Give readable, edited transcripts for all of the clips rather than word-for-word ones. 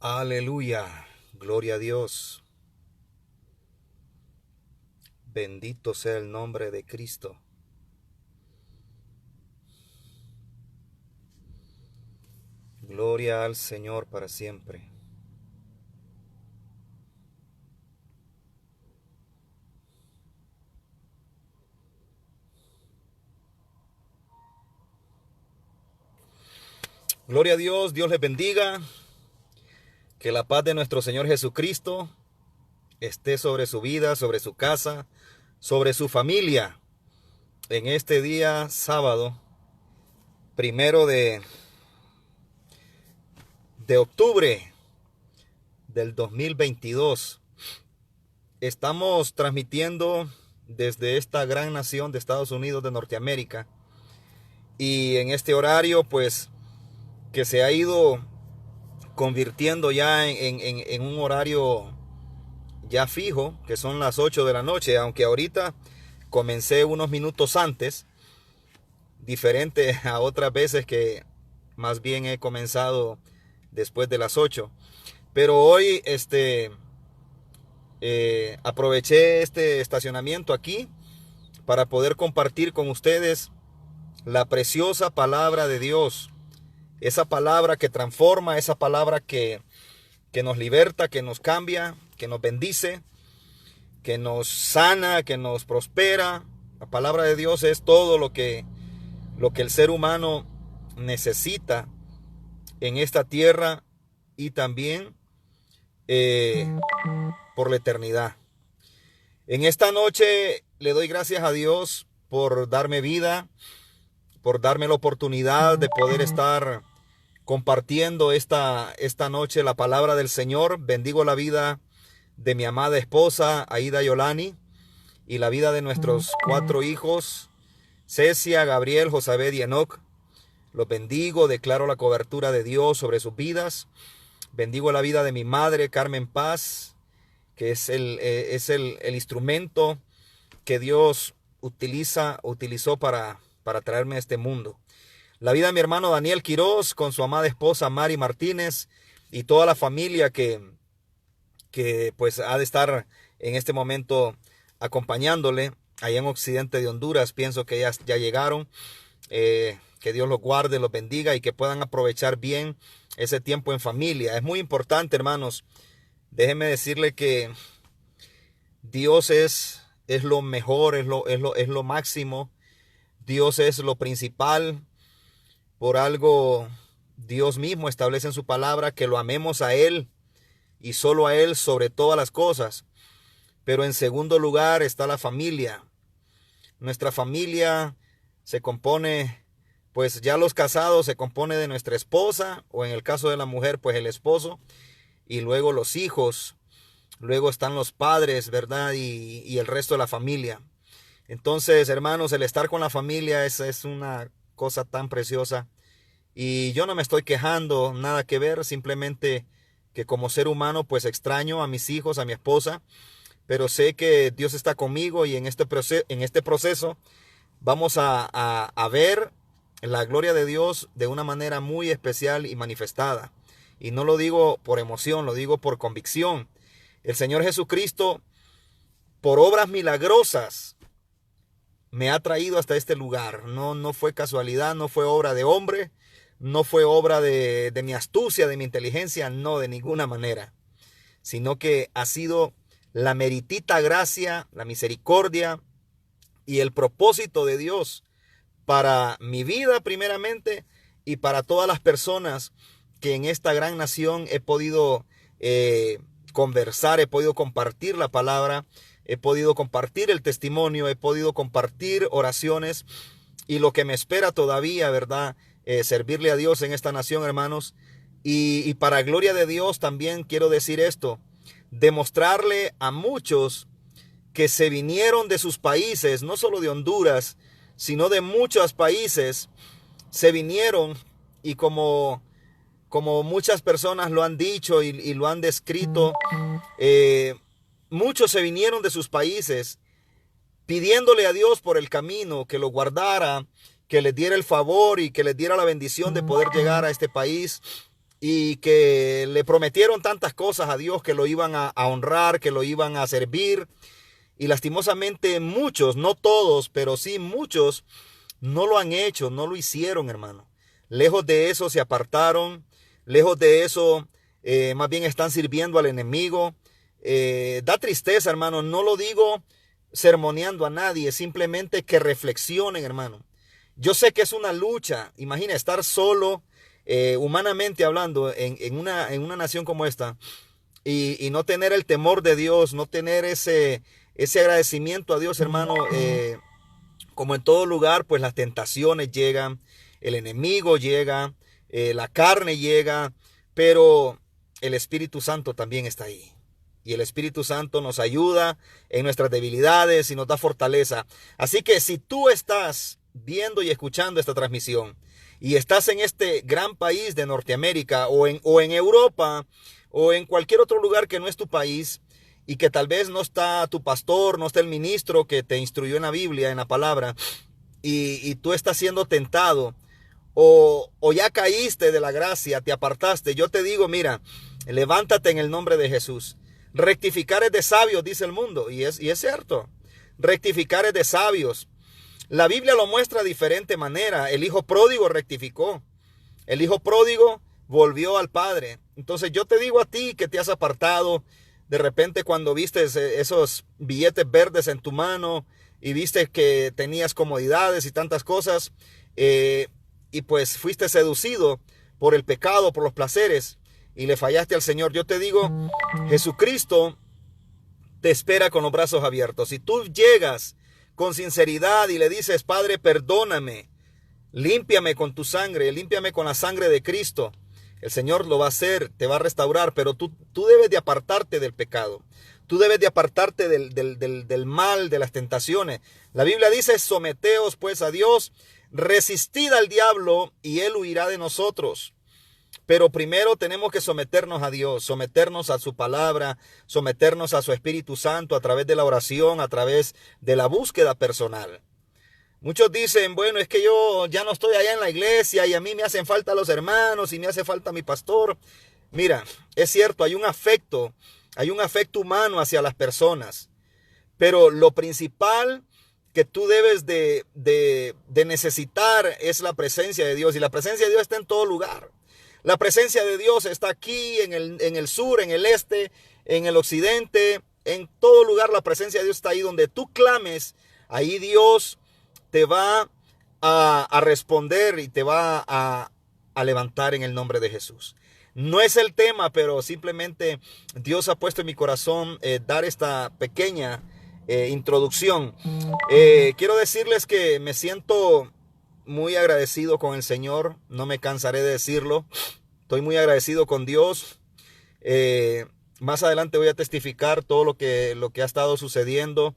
Aleluya, gloria a Dios. Bendito sea el nombre de Cristo. Gloria al Señor para siempre. Gloria a Dios, Dios les bendiga. Que la paz de nuestro Señor Jesucristo esté sobre su vida, sobre su casa, sobre su familia. En este día sábado, 1 de octubre del 2022. Estamos transmitiendo desde esta gran nación de Estados Unidos de Norteamérica. Y en este horario, pues, que se ha ido convirtiendo ya en un horario ya fijo, que son las 8 de la noche, aunque ahorita comencé unos minutos antes, diferente a otras veces que más bien he comenzado después de las 8. Pero hoy aproveché este estacionamiento aquí para poder compartir con ustedes la preciosa palabra de Dios. Esa palabra que transforma, esa palabra que nos liberta, que nos cambia, que nos bendice, que nos sana, que nos prospera. La palabra de Dios es todo lo que el ser humano necesita en esta tierra y también por la eternidad. En esta noche le doy gracias a Dios por darme vida, por darme la oportunidad de poder estar compartiendo esta noche la palabra del Señor. Bendigo la vida de mi amada esposa, Aida Yolani, y la vida de nuestros 4 hijos, Cecia, Gabriel, Josabed y Enoch. Los bendigo, declaro la cobertura de Dios sobre sus vidas. Bendigo la vida de mi madre, Carmen Paz, que es el instrumento que Dios utilizó para traerme a este mundo. La vida de mi hermano Daniel Quiroz con su amada esposa Mari Martínez y toda la familia que pues ha de estar en este momento acompañándole allá en occidente de Honduras. Pienso que ya llegaron. Que Dios los guarde, los bendiga y que puedan aprovechar bien ese tiempo en familia. Es muy importante, hermanos. Déjenme decirle que Dios es lo mejor, es lo máximo. Dios es lo principal. Por algo Dios mismo establece en su palabra que lo amemos a Él y solo a Él sobre todas las cosas. Pero en segundo lugar está la familia. Nuestra familia se compone, pues ya los casados se compone de nuestra esposa, o en el caso de la mujer, pues el esposo, y luego los hijos, luego están los padres, ¿verdad? Y el resto de la familia. Entonces, hermanos, el estar con la familia es una cosa tan preciosa. Y yo no me estoy quejando, nada que ver, simplemente que como ser humano, pues extraño a mis hijos, a mi esposa, pero sé que Dios está conmigo y en este proceso vamos a ver la gloria de Dios de una manera muy especial y manifestada. Y no lo digo por emoción, lo digo por convicción. El Señor Jesucristo, por obras milagrosas, me ha traído hasta este lugar. No fue casualidad, no fue obra de hombre, no fue obra de mi astucia, de mi inteligencia, no, de ninguna manera. Sino que ha sido la meritita gracia, la misericordia y el propósito de Dios para mi vida primeramente y para todas las personas que en esta gran nación he podido conversar, he podido compartir la palabra, he podido compartir el testimonio, he podido compartir oraciones y lo que me espera todavía, ¿verdad? Servirle a Dios en esta nación, hermanos. Y para gloria de Dios también quiero decir esto, demostrarle a muchos que se vinieron de sus países, no solo de Honduras, sino de muchos países, se vinieron y como muchas personas lo han dicho y lo han descrito, muchos se vinieron de sus países pidiéndole a Dios por el camino, que lo guardara, que les diera el favor y que les diera la bendición de poder llegar a este país y que le prometieron tantas cosas a Dios, que lo iban a honrar, que lo iban a servir. Y lastimosamente muchos, no todos, pero sí muchos, no lo han hecho, no lo hicieron, hermano. Lejos de eso se apartaron, lejos de eso más bien están sirviendo al enemigo. Da tristeza, hermano, no lo digo sermoneando a nadie, simplemente que reflexionen, hermano. Yo sé que es una lucha, imagina estar solo, humanamente hablando, en una nación como esta, y no tener el temor de Dios, no tener ese agradecimiento a Dios, hermano. Como en todo lugar, pues las tentaciones llegan, el enemigo llega, la carne llega, pero el Espíritu Santo también está ahí. Y el Espíritu Santo nos ayuda en nuestras debilidades y nos da fortaleza. Así que si tú estás viendo y escuchando esta transmisión y estás en este gran país de Norteamérica o en Europa o en cualquier otro lugar que no es tu país, y que tal vez no está tu pastor, no está el ministro que te instruyó en la Biblia, en la palabra, y tú estás siendo tentado, o ya caíste de la gracia, te apartaste, yo te digo, mira, levántate en el nombre de Jesús. Rectificar es de sabios, dice el mundo, y es cierto. Rectificar es de sabios. La Biblia lo muestra de diferente manera. El hijo pródigo rectificó. El hijo pródigo volvió al padre. Entonces yo te digo a ti que te has apartado, de repente cuando viste esos billetes verdes en tu mano y viste que tenías comodidades y tantas cosas, y pues fuiste seducido por el pecado, por los placeres, y le fallaste al Señor. Yo te digo, Jesucristo te espera con los brazos abiertos. Si tú llegas con sinceridad y le dices, Padre, perdóname, límpiame con tu sangre, límpiame con la sangre de Cristo, el Señor lo va a hacer, te va a restaurar, pero tú debes de apartarte del pecado. Tú debes de apartarte del mal, de las tentaciones. La Biblia dice, someteos pues a Dios, resistid al diablo y él huirá de nosotros. Pero primero tenemos que someternos a Dios, someternos a su palabra, someternos a su Espíritu Santo a través de la oración, a través de la búsqueda personal. Muchos dicen, bueno, es que yo ya no estoy allá en la iglesia y a mí me hacen falta los hermanos y me hace falta mi pastor. Mira, es cierto, hay un afecto humano hacia las personas, pero lo principal que tú debes de necesitar es la presencia de Dios, y la presencia de Dios está en todo lugar. La presencia de Dios está aquí en el sur, en el este, en el occidente, en todo lugar la presencia de Dios está ahí. Donde tú clames, ahí Dios te va a responder y te va a levantar en el nombre de Jesús. No es el tema, pero simplemente Dios ha puesto en mi corazón dar esta pequeña introducción. Quiero decirles que me siento muy agradecido con el Señor, no me cansaré de decirlo. Estoy muy agradecido con Dios. Más adelante voy a testificar todo lo que ha estado sucediendo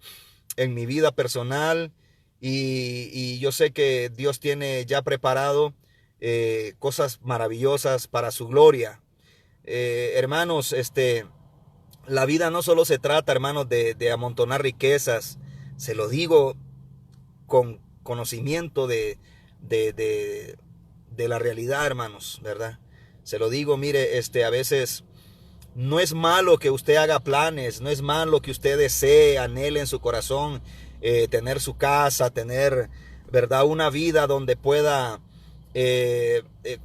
en mi vida personal, y yo sé que Dios tiene ya preparado cosas maravillosas para su gloria. Hermanos, la vida no solo se trata, hermanos, de amontonar riquezas. Se lo digo con conocimiento de la realidad, hermanos, ¿verdad? Se lo digo, mire, a veces no es malo que usted haga planes, no es malo que usted desee, anhele en su corazón tener su casa, tener, ¿verdad?, una vida donde pueda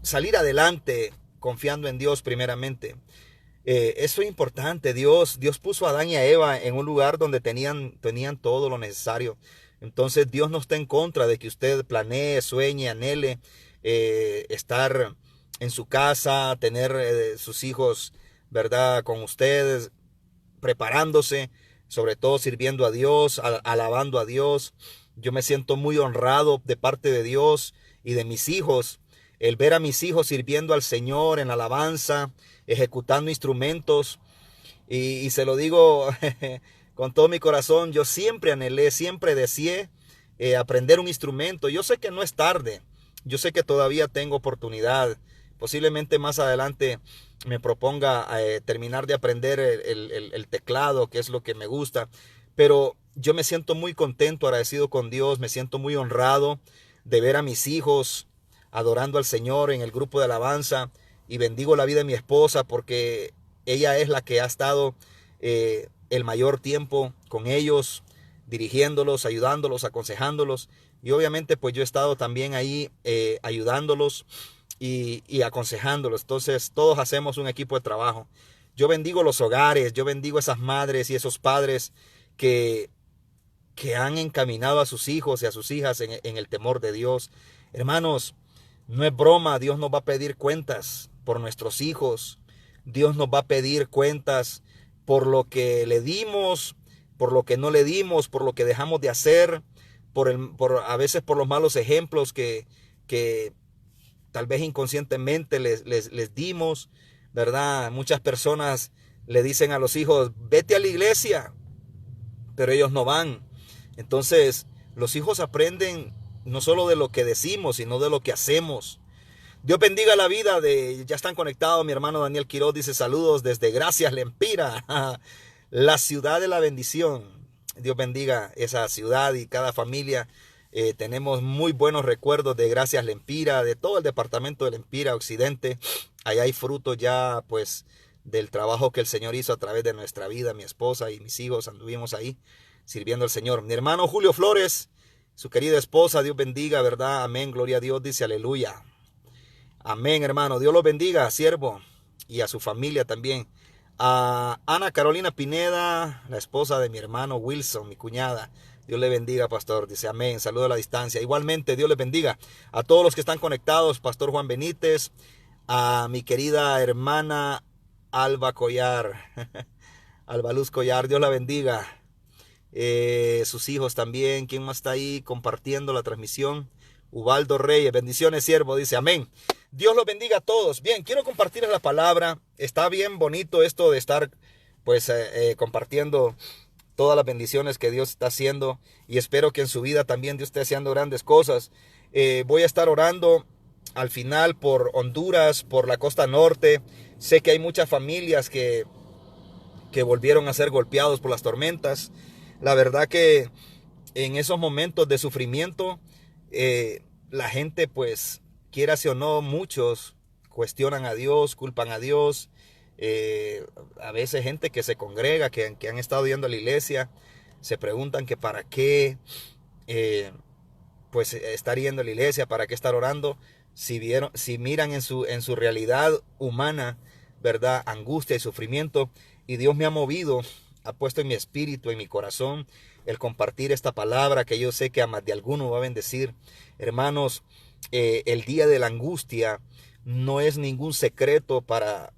salir adelante confiando en Dios primeramente. Eso es importante. Dios puso a Adán y a Eva en un lugar donde tenían todo lo necesario. Entonces Dios no está en contra de que usted planee, sueñe, anhele estar en su casa, tener sus hijos, ¿verdad?, con ustedes, preparándose, sobre todo sirviendo a Dios, alabando a Dios. Yo me siento muy honrado de parte de Dios y de mis hijos, el ver a mis hijos sirviendo al Señor en alabanza, ejecutando instrumentos, y se lo digo con todo mi corazón. Yo siempre anhelé, siempre deseé aprender un instrumento. Yo sé que no es tarde, yo sé que todavía tengo oportunidad. Posiblemente más adelante me proponga terminar de aprender el teclado, que es lo que me gusta. Pero yo me siento muy contento, agradecido con Dios. Me siento muy honrado de ver a mis hijos adorando al Señor en el grupo de alabanza. y bendigo la vida de mi esposa porque ella es la que ha estado el mayor tiempo con ellos, dirigiéndolos, ayudándolos, aconsejándolos. Y obviamente pues yo he estado también ahí ayudándolos y aconsejándolos. Entonces todos hacemos un equipo de trabajo. Yo bendigo los hogares, yo bendigo esas madres y esos padres que, que han encaminado a sus hijos y a sus hijas en el temor de Dios. Hermanos, no es broma, Dios nos va a pedir cuentas por nuestros hijos. Dios nos va a pedir cuentas por lo que le dimos, por lo que no le dimos, por lo que dejamos de hacer, a veces por los malos ejemplos que tal vez inconscientemente les dimos, ¿verdad? Muchas personas le dicen a los hijos, vete a la iglesia, pero ellos no van. Entonces, los hijos aprenden no solo de lo que decimos, sino de lo que hacemos. Dios bendiga la vida ya están conectados, mi hermano Daniel Quiroz dice saludos desde Gracias Lempira, la ciudad de la bendición. Dios bendiga esa ciudad y cada familia. Tenemos muy buenos recuerdos de Gracias Lempira, de todo el departamento de Lempira Occidente. Allá hay fruto ya pues del trabajo que el Señor hizo a través de nuestra vida. Mi esposa y mis hijos anduvimos ahí sirviendo al Señor. Mi hermano Julio Flores, su querida esposa, Dios bendiga, ¿verdad? Amén, gloria a Dios, dice aleluya. Amén, hermano. Dios los bendiga, siervo, y a su familia también. A Ana Carolina Pineda, la esposa de mi hermano Wilson, mi cuñada. Dios le bendiga, pastor. Dice amén. Saludo a la distancia. Igualmente, Dios les bendiga a todos los que están conectados. Pastor Juan Benítez, a mi querida hermana Alba Collar, Alba Luz Collar. Dios la bendiga. Sus hijos también. ¿Quién más está ahí compartiendo la transmisión? Ubaldo Reyes. Bendiciones, siervo. Dice amén. Dios los bendiga a todos. Bien, quiero compartirles la palabra. Está bien bonito esto de estar pues compartiendo todas las bendiciones que Dios está haciendo. Y espero que en su vida también Dios esté haciendo grandes cosas. Voy a estar orando al final por Honduras, por la costa norte. Sé que hay muchas familias que volvieron a ser golpeados por las tormentas. La verdad que en esos momentos de sufrimiento, la gente pues, quiérase o no, muchos cuestionan a Dios, culpan a Dios. A veces gente que se congrega, que han estado yendo a la iglesia, se preguntan que para qué pues estar yendo a la iglesia, para qué estar orando, si miran en su realidad humana, ¿verdad? Angustia y sufrimiento. Y Dios me ha movido, ha puesto en mi espíritu, en mi corazón, el compartir esta palabra que yo sé que a más de alguno va a bendecir. Hermanos, el día de la angustia no es ningún secreto para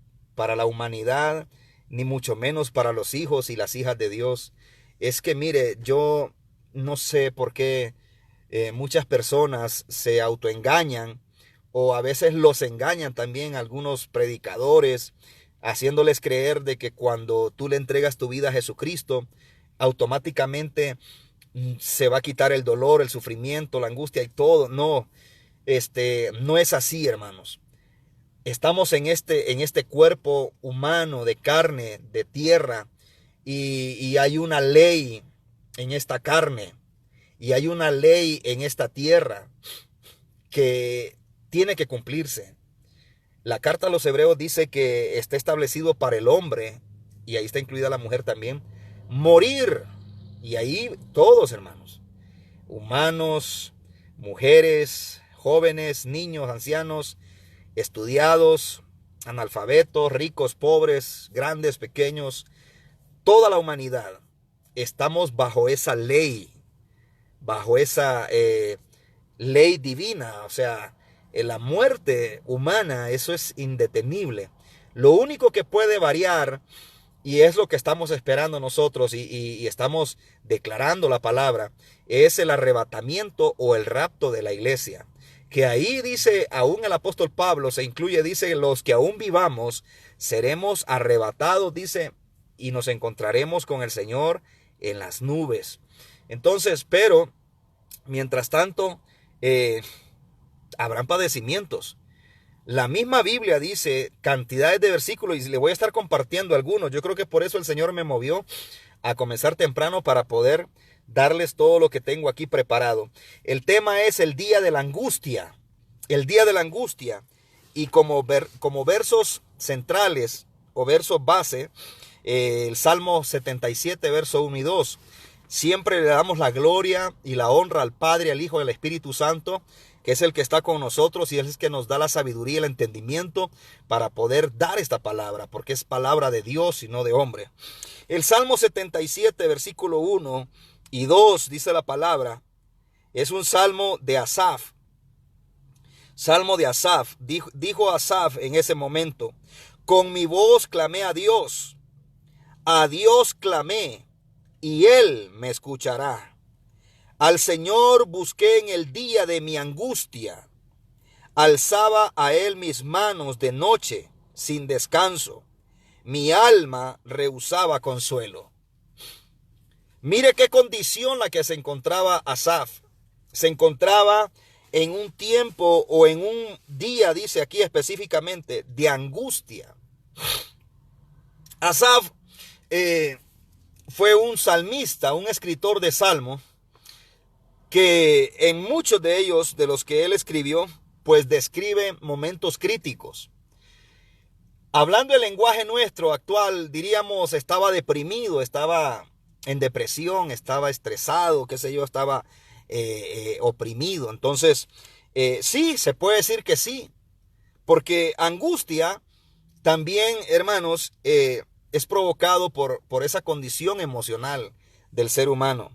la humanidad, ni mucho menos para los hijos y las hijas de Dios. Es que mire, yo no sé por qué muchas personas se autoengañan, o a veces los engañan también algunos predicadores, haciéndoles creer de que cuando tú le entregas tu vida a Jesucristo, automáticamente se va a quitar el dolor, el sufrimiento, la angustia y todo. No, no es así, hermanos. Estamos en este cuerpo humano de carne, de tierra, y hay una ley en esta carne, y hay una ley en esta tierra que tiene que cumplirse. La carta a los Hebreos dice que está establecido para el hombre, y ahí está incluida la mujer también, morir. Y ahí todos, hermanos, humanos, mujeres, jóvenes, niños, ancianos, estudiados, analfabetos, ricos, pobres, grandes, pequeños, toda la humanidad estamos bajo esa ley, bajo esa ley divina. O sea, la muerte humana, eso es indetenible. Lo único que puede variar, y es lo que estamos esperando nosotros y estamos declarando la palabra, es el arrebatamiento o el rapto de la iglesia. Que ahí dice, aún el apóstol Pablo se incluye, dice, los que aún vivamos seremos arrebatados, dice, y nos encontraremos con el Señor en las nubes. Entonces, pero, mientras tanto, habrán padecimientos. La misma Biblia dice cantidades de versículos, y le voy a estar compartiendo algunos. Yo creo que por eso el Señor me movió a comenzar temprano para poder darles todo lo que tengo aquí preparado. El tema es el día de la angustia. El día de la angustia. y como versos centrales o versos base, el Salmo 77, verso 1 y 2. Siempre le damos la gloria y la honra al Padre, al Hijo y al Espíritu Santo, que es el que está con nosotros y es el que nos da la sabiduría y el entendimiento para poder dar esta palabra, porque es palabra de Dios y no de hombre. El Salmo 77, versículo 1 y 2, dice la palabra, es un salmo de Asaf. Salmo de Asaf. Dijo Asaf en ese momento: con mi voz clamé a Dios clamé, y Él me escuchará. Al Señor busqué en el día de mi angustia. Alzaba a Él mis manos de noche, sin descanso. Mi alma rehusaba consuelo. Mire qué condición la que se encontraba Asaf. Se encontraba en un tiempo o en un día, dice aquí específicamente, de angustia. Asaf fue un salmista, un escritor de salmos, que en muchos de ellos, de los que él escribió, pues describe momentos críticos. Hablando el lenguaje nuestro actual, diríamos, estaba deprimido, estaba en depresión, estaba estresado, qué sé yo, estaba oprimido. Entonces, sí, se puede decir que sí, porque angustia también, hermanos, es provocado por esa condición emocional del ser humano.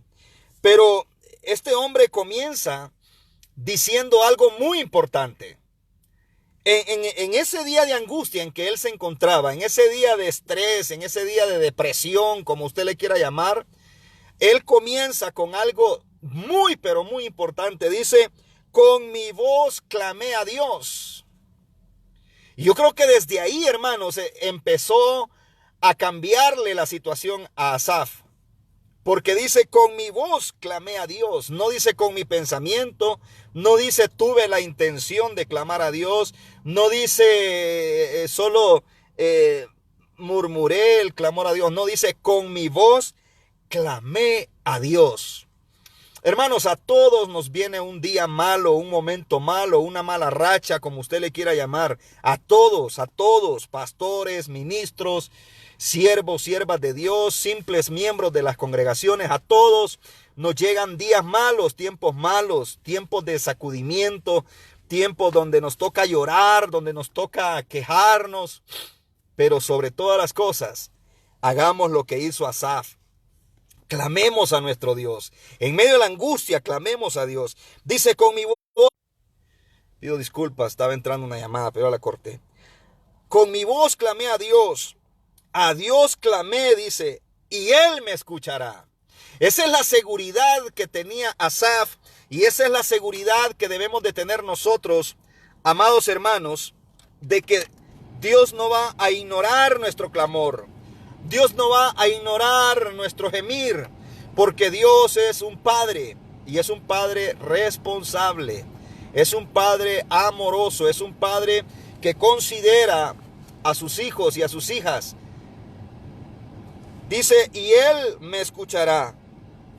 Pero este hombre comienza diciendo algo muy importante. En ese día de angustia en que él se encontraba, en ese día de estrés, en ese día de depresión, como usted le quiera llamar, él comienza con algo muy, pero muy importante. Dice: con mi voz clamé a Dios. Y yo creo que desde ahí, hermanos, empezó a cambiarle la situación a Asaf. Porque dice: con mi voz clamé a Dios. No dice con mi pensamiento. No dice tuve la intención de clamar a Dios. No dice solo murmuré el clamor a Dios. No, dice con mi voz clamé a Dios. Hermanos, a todos nos viene un día malo, un momento malo, una mala racha, como usted le quiera llamar. A todos, pastores, ministros, siervos, siervas de Dios, simples miembros de las congregaciones, a todos nos llegan días malos, tiempos de sacudimiento, tiempos donde nos toca llorar, donde nos toca quejarnos, pero sobre todas las cosas, hagamos lo que hizo Asaf. Clamemos a nuestro Dios. En medio de la angustia, clamemos a Dios. Dice: con mi voz. Pido disculpas, estaba entrando una llamada, pero la corté. Con mi voz clamé a Dios. A Dios clamé, dice, y Él me escuchará. Esa es la seguridad que tenía Asaf, y esa es la seguridad que debemos de tener nosotros, amados hermanos, de que Dios no va a ignorar nuestro clamor. Dios no va a ignorar nuestro gemir, porque Dios es un Padre, y es un Padre responsable, es un Padre amoroso, es un Padre que considera a sus hijos y a sus hijas. Dice: y Él me escuchará.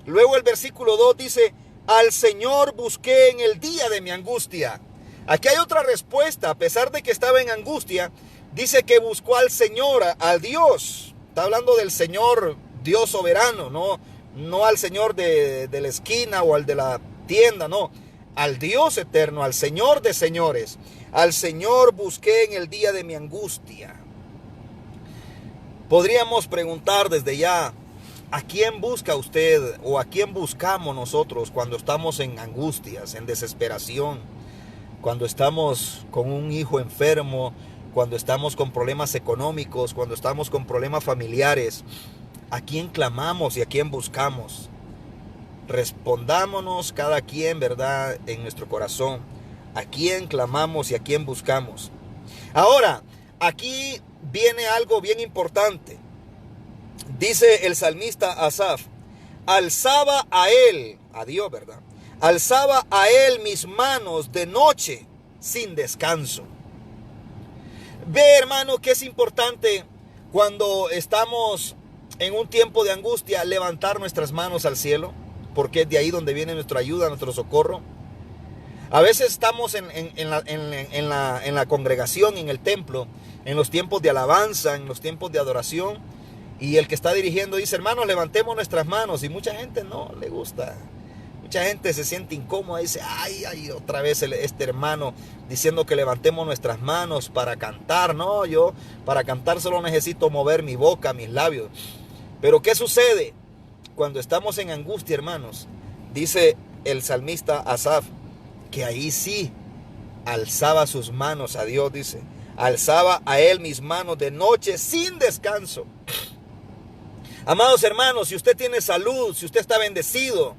Luego el versículo 2 dice: al Señor busqué en el día de mi angustia. Aquí hay otra respuesta. A pesar de que estaba en angustia, dice que buscó al Señor, al Dios. Está hablando del Señor Dios soberano, no al Señor de la esquina o al de la tienda, no. Al Dios eterno, al Señor de señores. Al Señor busqué en el día de mi angustia. Podríamos preguntar desde ya: ¿a quién busca usted o a quién buscamos nosotros cuando estamos en angustias, en desesperación? Cuando estamos con un hijo enfermo, cuando estamos con problemas económicos, cuando estamos con problemas familiares. ¿A quién clamamos y a quién buscamos? Respondámonos cada quien, ¿verdad?, en nuestro corazón. ¿A quién clamamos y a quién buscamos? Ahora, aquí viene algo bien importante. Dice el salmista Asaf: alzaba a Él, a Dios, ¿verdad? Alzaba a Él mis manos de noche sin descanso. Ve, hermano, que es importante cuando estamos en un tiempo de angustia levantar nuestras manos al cielo, porque es de ahí donde viene nuestra ayuda, nuestro socorro. A veces estamos en la congregación, en el templo, en los tiempos de alabanza, en los tiempos de adoración, y el que está dirigiendo dice, hermanos, levantemos nuestras manos, y mucha gente no le gusta. Mucha gente se siente incómoda y dice, ay, otra vez este hermano diciendo que levantemos nuestras manos para cantar. No, yo para cantar solo necesito mover mi boca, mis labios. Pero ¿qué sucede cuando estamos en angustia, hermanos? Dice el salmista Asaf, que ahí sí alzaba sus manos a Dios, dice. Alzaba a él mis manos de noche sin descanso. Amados hermanos, si usted tiene salud, si usted está bendecido,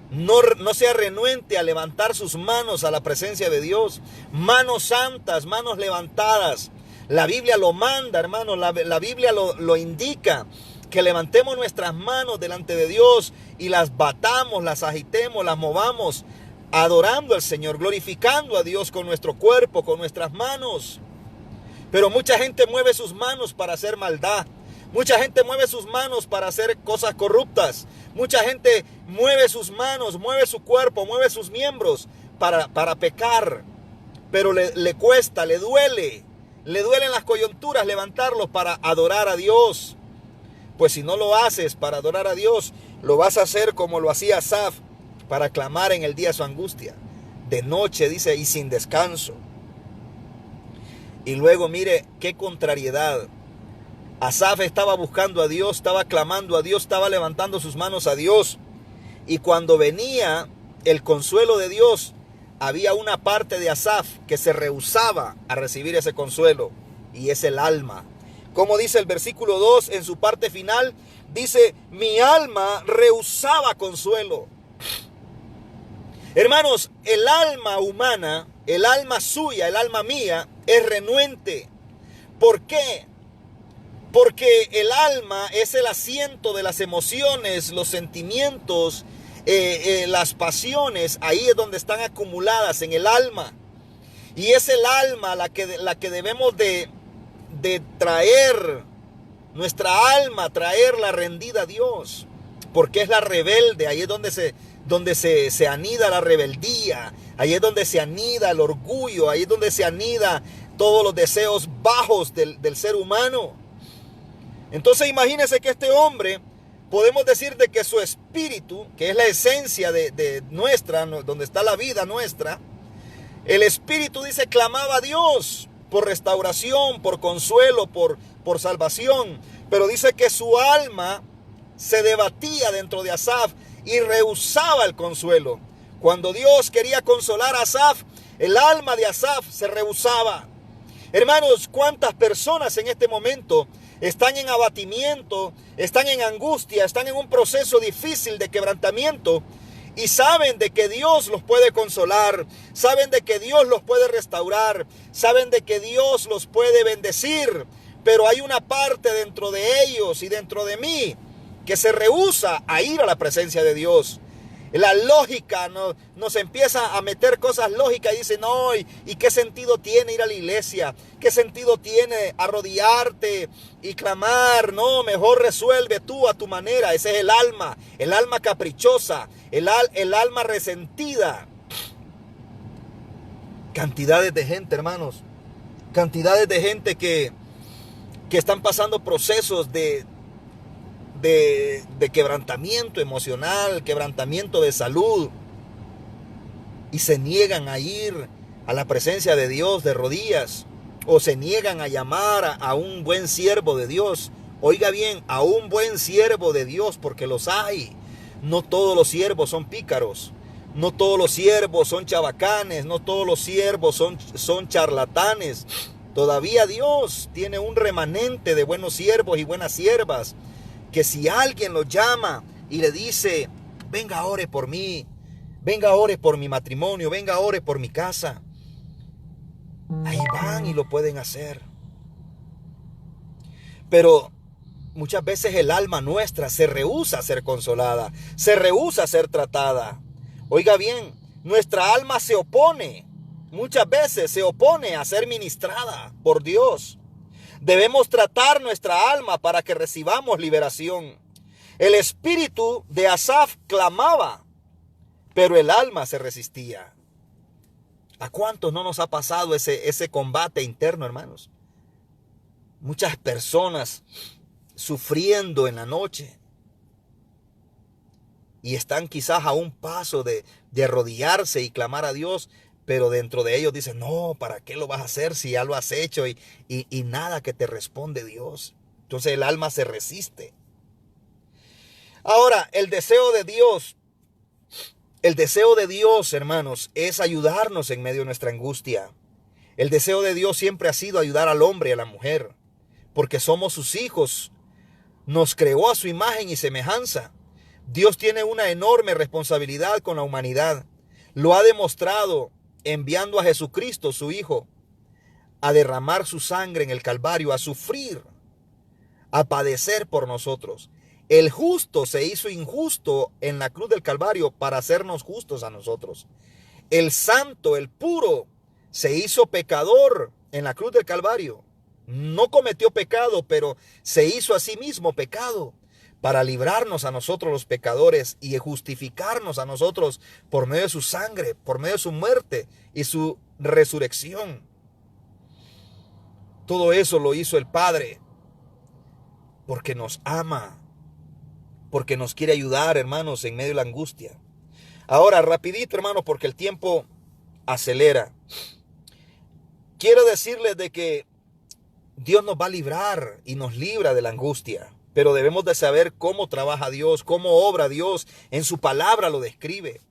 no sea renuente a levantar sus manos a la presencia de Dios. Manos santas, manos levantadas. La Biblia lo manda, hermanos. La Biblia lo indica. Que levantemos nuestras manos delante de Dios y las batamos, las agitemos, las movamos, adorando al Señor, glorificando a Dios con nuestro cuerpo, con nuestras manos. Pero mucha gente mueve sus manos para hacer maldad. Mucha gente mueve sus manos para hacer cosas corruptas. Mucha gente mueve sus manos, mueve su cuerpo, mueve sus miembros para pecar. Pero le cuesta, le duelen las coyunturas levantarlos para adorar a Dios. Pues si no lo haces para adorar a Dios, lo vas a hacer como lo hacía Asaf, para clamar en el día de su angustia. De noche, dice, y sin descanso. Y luego mire qué contrariedad. Asaf estaba buscando a Dios, estaba clamando a Dios, estaba levantando sus manos a Dios. Y cuando venía el consuelo de Dios, había una parte de Asaf que se rehusaba a recibir ese consuelo. Y es el alma. Como dice el versículo 2 en su parte final, dice, mi alma rehusaba consuelo. Hermanos, el alma humana, el alma suya, el alma mía, es renuente. ¿Por qué? Porque el alma es el asiento de las emociones, los sentimientos, las pasiones. Ahí es donde están acumuladas en el alma. Y es el alma la que debemos de traer, nuestra alma, traerla rendida a Dios. Porque es la rebelde. Ahí es donde se anida la rebeldía. Ahí es donde se anida el orgullo. Ahí es donde se anida todos los deseos bajos del ser humano. Entonces imagínense que este hombre, podemos decir de que su espíritu, que es la esencia de nuestra, donde está la vida nuestra, el espíritu, dice, clamaba a Dios por restauración, por consuelo, por salvación. Pero dice que su alma se debatía dentro de Asaf y rehusaba el consuelo. Cuando Dios quería consolar a Asaf, el alma de Asaf se rehusaba. Hermanos, ¿cuántas personas en este momento están en abatimiento, están en angustia, están en un proceso difícil de quebrantamiento y saben de que Dios los puede consolar, saben de que Dios los puede restaurar, saben de que Dios los puede bendecir, pero hay una parte dentro de ellos y dentro de mí que se rehúsa a ir a la presencia de Dios? La lógica nos empieza a meter cosas lógicas y dice, no, ¿y qué sentido tiene ir a la iglesia? ¿Qué sentido tiene arrodillarte y clamar? No, mejor resuelve tú a tu manera. Ese es el alma caprichosa, el alma resentida. Cantidades de gente, hermanos, cantidades de gente que están pasando procesos de quebrantamiento emocional, quebrantamiento de salud, y se niegan a ir a la presencia de Dios de rodillas, o se niegan a llamar a un buen siervo de Dios. Oiga bien, a un buen siervo de Dios, porque los hay. No todos los siervos son pícaros, no todos los siervos son chabacanes, no todos los siervos son charlatanes. Todavía Dios tiene un remanente de buenos siervos y buenas siervas, que si alguien lo llama y le dice, venga, ore por mí, venga, ore por mi matrimonio, venga, ore por mi casa, ahí van y lo pueden hacer. Pero muchas veces el alma nuestra se rehúsa a ser consolada, se rehúsa a ser tratada. Oiga bien, nuestra alma se opone, muchas veces se opone a ser ministrada por Dios. Debemos tratar nuestra alma para que recibamos liberación. El espíritu de Asaf clamaba, pero el alma se resistía. ¿A cuántos no nos ha pasado ese combate interno, hermanos? Muchas personas sufriendo en la noche y están quizás a un paso de arrodillarse y clamar a Dios, pero dentro de ellos dicen, no, ¿para qué lo vas a hacer si ya lo has hecho? Y nada que te responde Dios. Entonces el alma se resiste. Ahora, el deseo de Dios, hermanos, es ayudarnos en medio de nuestra angustia. El deseo de Dios siempre ha sido ayudar al hombre y a la mujer, porque somos sus hijos. Nos creó a su imagen y semejanza. Dios tiene una enorme responsabilidad con la humanidad. Lo ha demostrado enviando a Jesucristo, su Hijo, a derramar su sangre en el Calvario, a sufrir, a padecer por nosotros. El justo se hizo injusto en la cruz del Calvario para hacernos justos a nosotros. El santo, el puro, se hizo pecador en la cruz del Calvario. No cometió pecado, pero se hizo a sí mismo pecado para librarnos a nosotros los pecadores y justificarnos a nosotros por medio de su sangre, por medio de su muerte y su resurrección. Todo eso lo hizo el Padre porque nos ama, porque nos quiere ayudar, hermanos, en medio de la angustia. Ahora, rapidito, hermanos, porque el tiempo acelera. Quiero decirles de que Dios nos va a librar y nos libra de la angustia, pero debemos de saber cómo trabaja Dios, cómo obra Dios. En su palabra lo describe,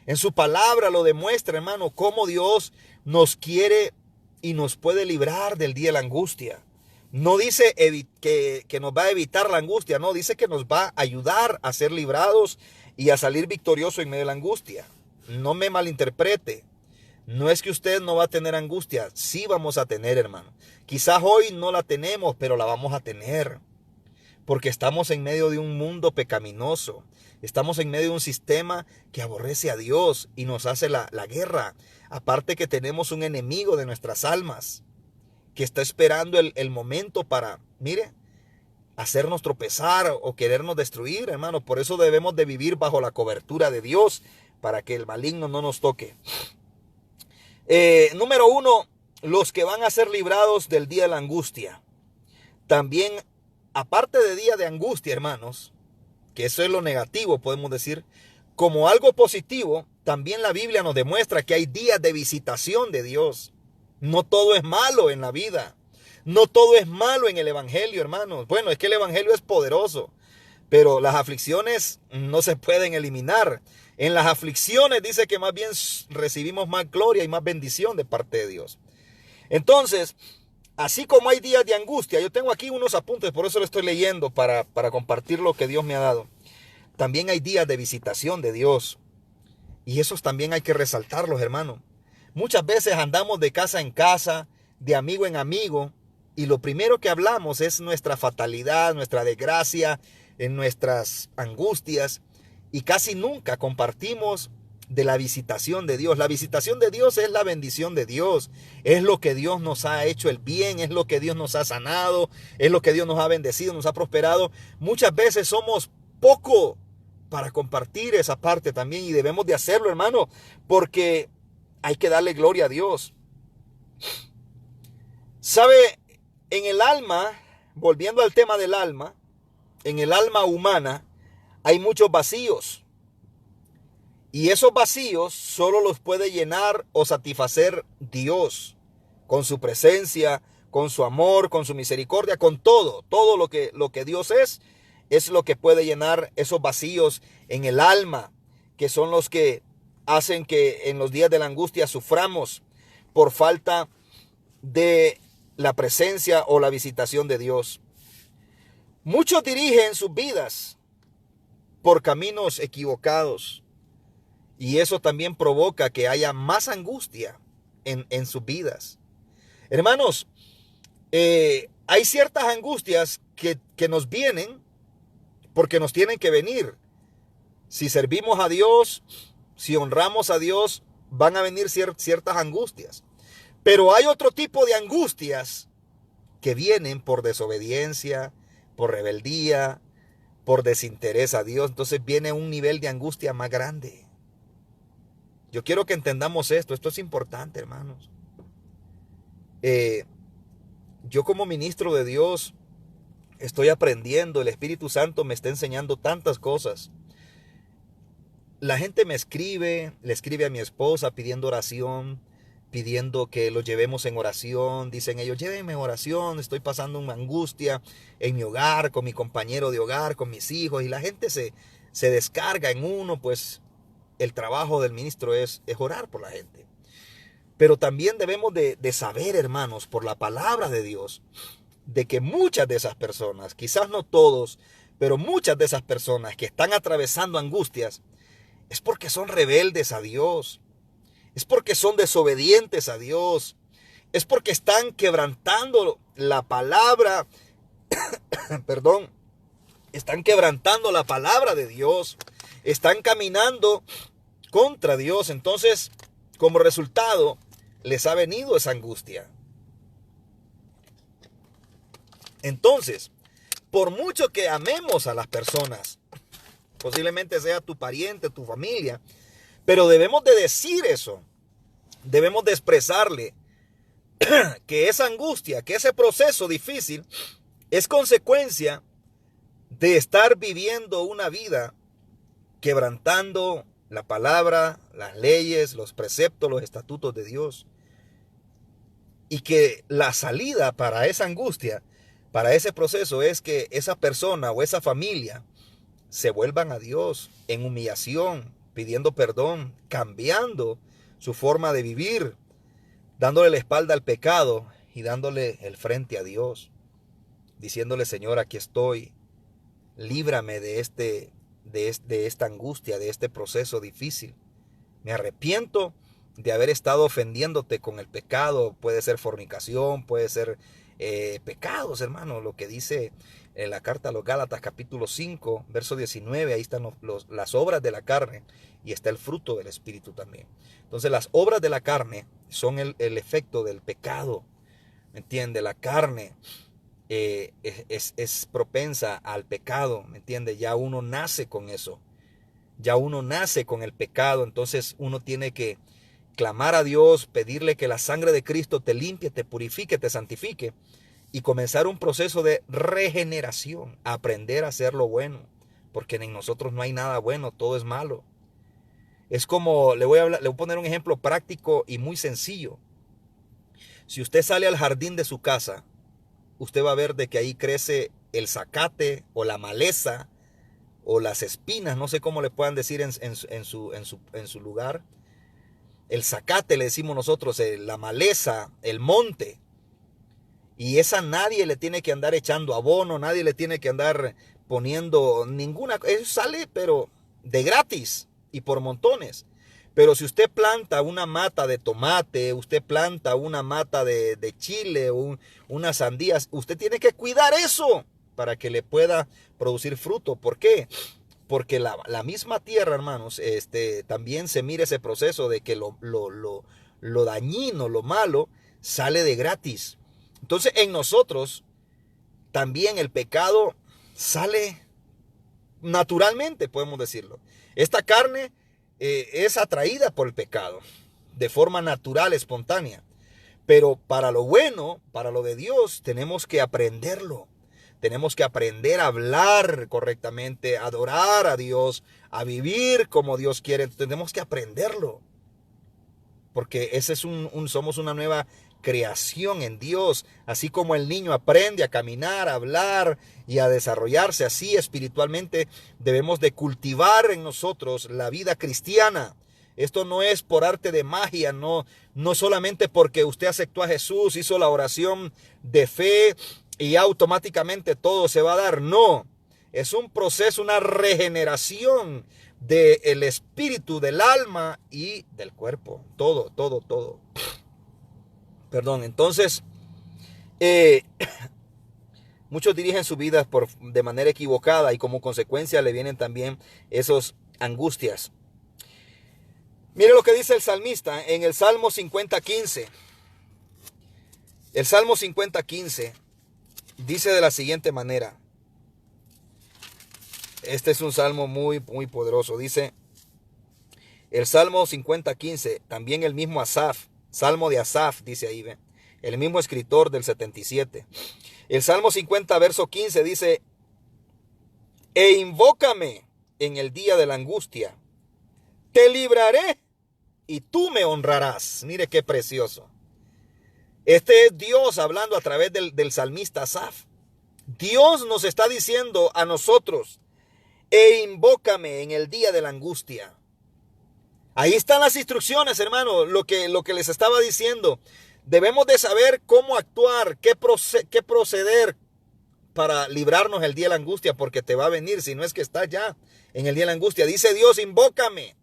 en su palabra lo demuestra, hermano, cómo Dios nos quiere y nos puede librar del día de la angustia. No dice que nos va a evitar la angustia, no, dice que nos va a ayudar a ser librados y a salir victoriosos en medio de la angustia. No me malinterprete. No es que usted no va a tener angustia, sí vamos a tener, hermano. Quizás hoy no la tenemos, pero la vamos a tener. Porque estamos en medio de un mundo pecaminoso. Estamos en medio de un sistema que aborrece a Dios y nos hace la guerra. Aparte que tenemos un enemigo de nuestras almas que está esperando el momento para, mire, hacernos tropezar o querernos destruir, hermano. Por eso debemos de vivir bajo la cobertura de Dios para que el maligno no nos toque. Número 1, los que van a ser librados del día de la angustia. También, aparte de día de angustia, hermanos, que eso es lo negativo, podemos decir, como algo positivo, también la Biblia nos demuestra que hay días de visitación de Dios. No todo es malo en la vida. No todo es malo en el evangelio, hermanos. Bueno, es que el evangelio es poderoso, pero las aflicciones no se pueden eliminar. En las aflicciones dice que más bien recibimos más gloria y más bendición de parte de Dios. Entonces, así como hay días de angustia, yo tengo aquí unos apuntes, por eso lo estoy leyendo para compartir lo que Dios me ha dado. También hay días de visitación de Dios. Y esos también hay que resaltarlos, hermanos. Muchas veces andamos de casa en casa, de amigo en amigo, y lo primero que hablamos es nuestra fatalidad, nuestra desgracia, en nuestras angustias, y casi nunca compartimos de la visitación de Dios. La visitación de Dios es la bendición de Dios, es lo que Dios nos ha hecho el bien, es lo que Dios nos ha sanado, es lo que Dios nos ha bendecido, nos ha prosperado. Muchas veces somos poco para compartir esa parte también, y debemos de hacerlo, hermano, porque hay que darle gloria a Dios. ¿Sabe? En el alma, volviendo al tema del alma, en el alma humana hay muchos vacíos. Y esos vacíos solo los puede llenar o satisfacer Dios con su presencia, con su amor, con su misericordia, con todo. Todo lo que Dios es lo que puede llenar esos vacíos en el alma, que son los que hacen que en los días de la angustia suframos por falta de la presencia o la visitación de Dios. Muchos dirigen sus vidas por caminos equivocados, y eso también provoca que haya más angustia en sus vidas. Hermanos, hay ciertas angustias que nos vienen porque nos tienen que venir. Si servimos a Dios, si honramos a Dios, van a venir ciertas angustias. Pero hay otro tipo de angustias que vienen por desobediencia, por rebeldía, por desinterés a Dios. Entonces viene un nivel de angustia más grande. Yo quiero que entendamos esto. Esto es importante, hermanos. Yo como ministro de Dios estoy aprendiendo. El Espíritu Santo me está enseñando tantas cosas. La gente me escribe, le escribe a mi esposa pidiendo oración, pidiendo que lo llevemos en oración. Dicen ellos, llévenme en oración, estoy pasando una angustia en mi hogar, con mi compañero de hogar, con mis hijos. Y la gente se descarga en uno, pues el trabajo del ministro es orar por la gente. Pero también debemos de saber, hermanos, por la palabra de Dios, de que muchas de esas personas, quizás no todos, pero muchas de esas personas que están atravesando angustias, es porque son rebeldes a Dios. Es porque son desobedientes a Dios. Es porque están quebrantando la palabra. Perdón. Están quebrantando la palabra de Dios. Están caminando contra Dios. Entonces, como resultado, les ha venido esa angustia. Entonces, por mucho que amemos a las personas, posiblemente sea tu pariente, tu familia, pero debemos de decir eso. Debemos de expresarle que esa angustia, que ese proceso difícil es consecuencia de estar viviendo una vida quebrantando la palabra, las leyes, los preceptos, los estatutos de Dios. Y que la salida para esa angustia, para ese proceso, es que esa persona o esa familia se vuelvan a Dios en humillación, pidiendo perdón, cambiando su forma de vivir, dándole la espalda al pecado y dándole el frente a Dios, diciéndole, Señor, aquí estoy, líbrame de esta angustia, de este proceso difícil. Me arrepiento de haber estado ofendiéndote con el pecado. Puede ser fornicación, puede ser pecados, hermano, lo que dice en la carta a los Gálatas capítulo 5, verso 19, ahí están las obras de la carne y está el fruto del Espíritu también. Entonces las obras de la carne son el efecto del pecado, ¿me entiende? La carne es propensa al pecado, ¿me entiende? Ya uno nace con eso, ya uno nace con el pecado, entonces uno tiene que clamar a Dios, pedirle que la sangre de Cristo te limpie, te purifique, te santifique y comenzar un proceso de regeneración, aprender a hacer lo bueno, porque en nosotros no hay nada bueno, todo es malo. Es como, le voy a poner un ejemplo práctico y muy sencillo. Si usted sale al jardín de su casa, usted va a ver de que ahí crece el zacate o la maleza o las espinas, no sé cómo le puedan decir en su lugar. El zacate le decimos nosotros, la maleza, el monte. Y esa nadie le tiene que andar echando abono, nadie le tiene que andar poniendo ninguna. Eso sale, pero de gratis y por montones. Pero si usted planta una mata de tomate, usted planta una mata de chile, unas sandías, usted tiene que cuidar eso para que le pueda producir fruto. ¿Por qué? Porque la misma tierra, hermanos, también se mira ese proceso de que lo dañino, lo malo, sale de gratis. Entonces en nosotros también el pecado sale naturalmente, podemos decirlo. Esta carne es atraída por el pecado de forma natural, espontánea. Pero para lo bueno, para lo de Dios, tenemos que aprenderlo. Tenemos que aprender a hablar correctamente, a adorar a Dios, a vivir como Dios quiere. Tenemos que aprenderlo. Porque ese somos una nueva creación en Dios. Así como el niño aprende a caminar, a hablar y a desarrollarse así espiritualmente, debemos de cultivar en nosotros la vida cristiana. Esto no es por arte de magia, no solamente porque usted aceptó a Jesús, hizo la oración de fe y automáticamente todo se va a dar. No, es un proceso, una regeneración del espíritu, del alma y del cuerpo. Todo. Perdón, entonces, muchos dirigen su vida de manera equivocada y como consecuencia le vienen también esas angustias. Mire lo que dice el salmista en el Salmo 50:15. El Salmo 50:15 dice de la siguiente manera. Este es un salmo muy, muy poderoso. Dice, El Salmo 50:15, también el mismo Asaf, Salmo de Asaf, dice ahí, ¿ve? El mismo escritor del 77. El Salmo 50, verso 15 dice, e invócame en el día de la angustia, te libraré y tú me honrarás. Mire qué precioso. Este es Dios hablando a través del salmista Asaf. Dios nos está diciendo a nosotros, e invócame en el día de la angustia. Ahí están las instrucciones, hermano, lo que les estaba diciendo. Debemos de saber cómo actuar, qué proceder para librarnos el día de la angustia, porque te va a venir, si no es que estás ya en el día de la angustia. Dice Dios, invócame.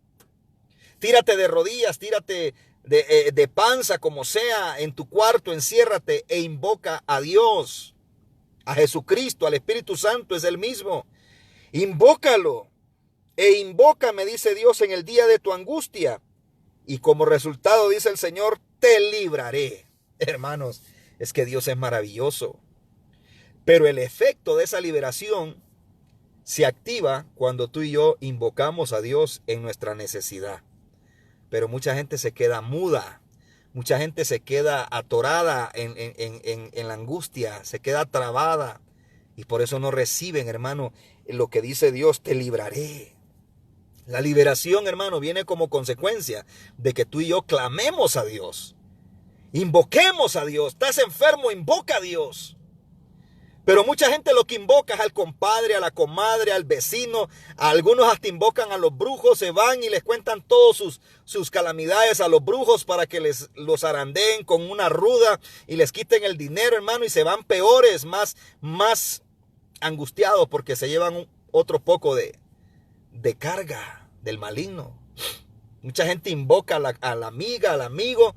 Tírate de rodillas, tírate de panza, como sea, en tu cuarto, enciérrate e invoca a Dios, a Jesucristo, al Espíritu Santo, es el mismo. Invócalo. E invócame, dice Dios, en el día de tu angustia. Y como resultado, dice el Señor, te libraré. Hermanos, es que Dios es maravilloso. Pero el efecto de esa liberación se activa cuando tú y yo invocamos a Dios en nuestra necesidad. Pero mucha gente se queda muda. Mucha gente se queda atorada en la angustia. Se queda trabada. Y por eso no reciben, hermano, lo que dice Dios, te libraré. La liberación, hermano, viene como consecuencia de que tú y yo clamemos a Dios. Invoquemos a Dios. Estás enfermo, invoca a Dios. Pero mucha gente lo que invoca es al compadre, a la comadre, al vecino. A algunos hasta invocan a los brujos, se van y les cuentan todas sus calamidades a los brujos para que los arandeen con una ruda y les quiten el dinero, hermano, y se van peores, más angustiados porque se llevan otro poco de carga del maligno. Mucha gente invoca a la amiga, al amigo,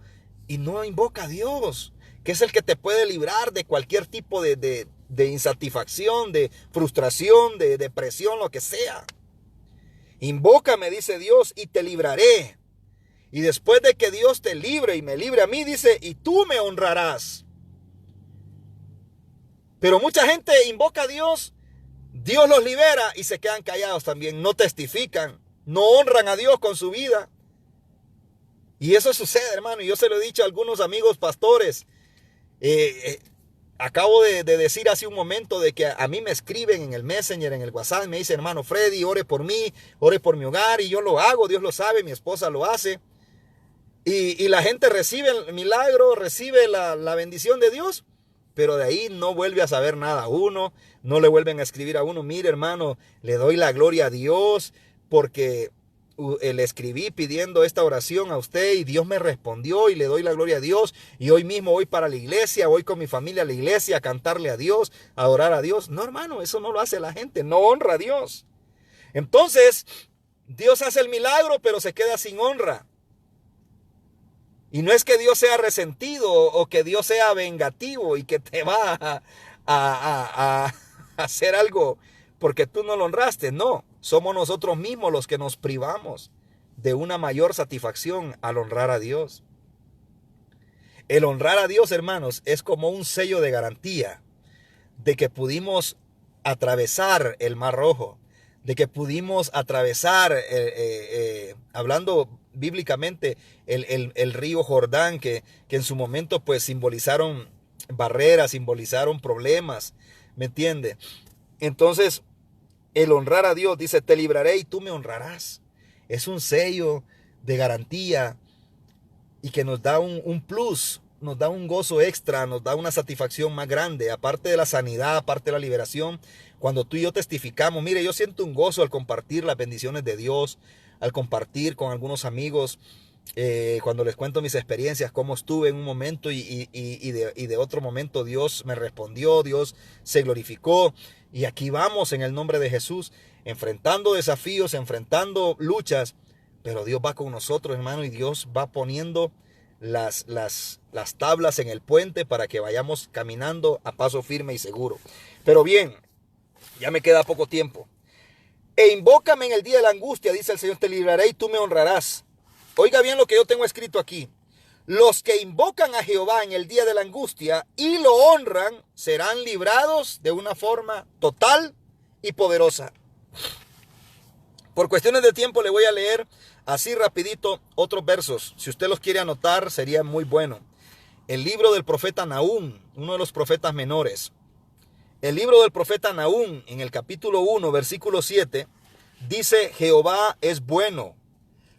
y no invoca a Dios, que es el que te puede librar de cualquier tipo de insatisfacción, de frustración, de depresión, lo que sea. Invócame, dice Dios, y te libraré. Y después de que Dios te libre y me libre a mí, dice, y tú me honrarás. Pero mucha gente invoca a Dios, Dios los libera y se quedan callados también, no testifican, no honran a Dios con su vida. Y eso sucede, hermano, y yo se lo he dicho a algunos amigos pastores. Acabo de decir hace un momento de que a mí me escriben en el Messenger, en el WhatsApp, me dicen, hermano Freddy, ore por mí, ore por mi hogar, y yo lo hago, Dios lo sabe, mi esposa lo hace. Y la gente recibe el milagro, recibe la bendición de Dios, pero de ahí no vuelve a saber nada a uno, no le vuelven a escribir a uno, mire hermano, le doy la gloria a Dios porque le escribí pidiendo esta oración a usted y Dios me respondió y le doy la gloria a Dios y hoy mismo voy para la iglesia, voy con mi familia a la iglesia a cantarle a Dios, a adorar a Dios. No, hermano, eso no lo hace la gente, no honra a Dios. Entonces, Dios hace el milagro, pero se queda sin honra. Y no es que Dios sea resentido o que Dios sea vengativo y que te va a hacer algo porque tú no lo honraste. No, somos nosotros mismos los que nos privamos de una mayor satisfacción al honrar a Dios. El honrar a Dios, hermanos, es como un sello de garantía de que pudimos atravesar el Mar Rojo, de que pudimos atravesar, hablando bíblicamente, el río Jordán, que en su momento pues simbolizaron barreras, simbolizaron problemas, ¿me entiende? Entonces, el honrar a Dios, dice, te libraré y tú me honrarás. Es un sello de garantía y que nos da un plus, nos da un gozo extra, nos da una satisfacción más grande, aparte de la sanidad, aparte de la liberación. Cuando tú y yo testificamos, mire, yo siento un gozo al compartir las bendiciones de Dios, al compartir con algunos amigos, cuando les cuento mis experiencias, cómo estuve en un momento y de otro momento Dios me respondió, Dios se glorificó. Y aquí vamos en el nombre de Jesús, enfrentando desafíos, enfrentando luchas, pero Dios va con nosotros, hermano, y Dios va poniendo las tablas en el puente para que vayamos caminando a paso firme y seguro. Pero bien, ya me queda poco tiempo. E invócame en el día de la angustia, dice el Señor, te libraré y tú me honrarás. Oiga bien lo que yo tengo escrito aquí. Los que invocan a Jehová en el día de la angustia y lo honran serán librados de una forma total y poderosa. Por cuestiones de tiempo le voy a leer Así rapidito, otros versos. Si usted los quiere anotar, sería muy bueno. El libro del profeta Nahum, uno de los profetas menores. El libro del profeta Nahum, en el capítulo 1, versículo 7, dice: Jehová es bueno,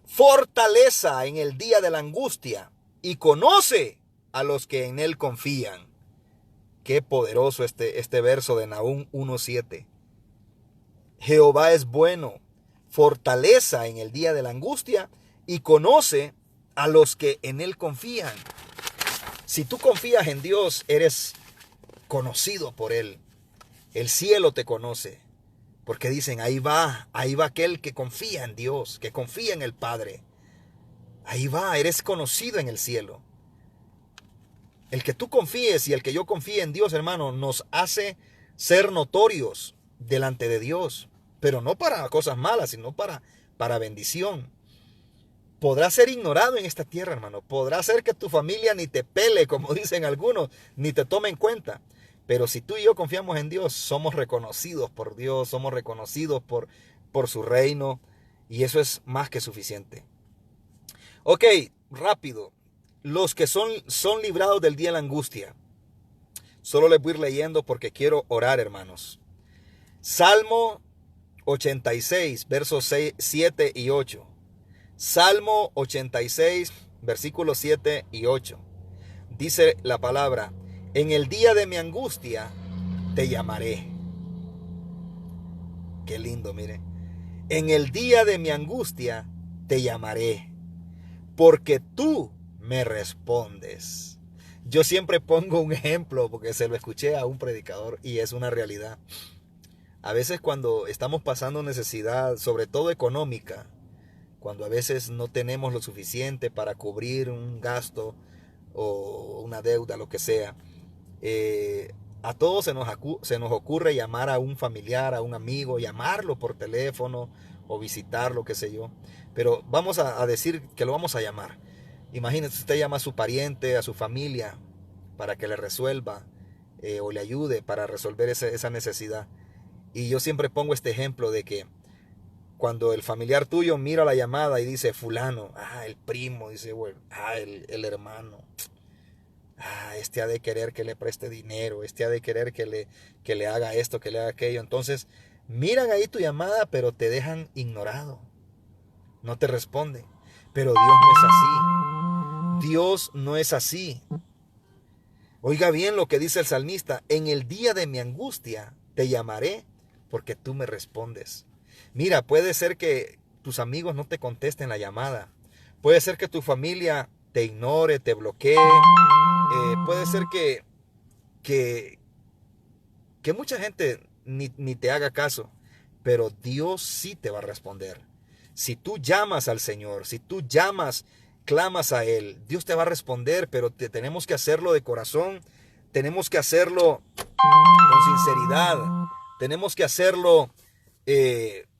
fortaleza en el día de la angustia, y conoce a los que en él confían. Qué poderoso este verso de Nahum 1:7. Jehová es bueno, fortaleza en el día de la angustia, y conoce a los que en él confían. Si tú confías en Dios, eres conocido por él. El cielo te conoce, porque dicen: ahí va aquel que confía en Dios, que confía en el Padre. Ahí va, eres conocido en el cielo. El que tú confíes y el que yo confíe en Dios, hermano, nos hace ser notorios delante de Dios, pero no para cosas malas, sino para bendición. Podrás ser ignorado en esta tierra, hermano. Podrá ser que tu familia ni te pele, como dicen algunos, ni te tome en cuenta. Pero si tú y yo confiamos en Dios, somos reconocidos por Dios, somos reconocidos por su reino, y eso es más que suficiente. Ok, rápido. Los que son librados del día de la angustia. Solo les voy a ir leyendo porque quiero orar, hermanos. Salmo 86, versos 7 y 8. Salmo 86, versículos 7 y 8. Dice la palabra: en el día de mi angustia te llamaré. Qué lindo, mire. En el día de mi angustia te llamaré, porque tú me respondes. Yo siempre pongo un ejemplo porque se lo escuché a un predicador y es una realidad. A veces cuando estamos pasando necesidad, sobre todo económica, cuando a veces no tenemos lo suficiente para cubrir un gasto o una deuda, lo que sea, a todos se nos ocurre llamar a un familiar, a un amigo, llamarlo por teléfono o visitarlo, qué sé yo. Pero vamos a decir que lo vamos a llamar. Imagínese, usted llama a su pariente, a su familia, para que le resuelva o le ayude para resolver esa necesidad. Y yo siempre pongo este ejemplo de que cuando el familiar tuyo mira la llamada y dice: fulano, el primo, dice, bueno, el hermano, este ha de querer que le preste dinero, este ha de querer que le haga esto, que le haga aquello. Entonces miran ahí tu llamada, pero te dejan ignorado, no te responden. Pero Dios no es así. Dios no es así. Oiga bien lo que dice el salmista: en el día de mi angustia te llamaré, porque tú me respondes. Mira, puede ser que tus amigos no te contesten la llamada. Puede ser que tu familia te ignore, te bloquee. Puede ser que mucha gente ni te haga caso. Pero Dios sí te va a responder. Si tú llamas al Señor, si tú clamas a Él, Dios te va a responder, pero tenemos que hacerlo de corazón. Tenemos que hacerlo con sinceridad. Tenemos que hacerlo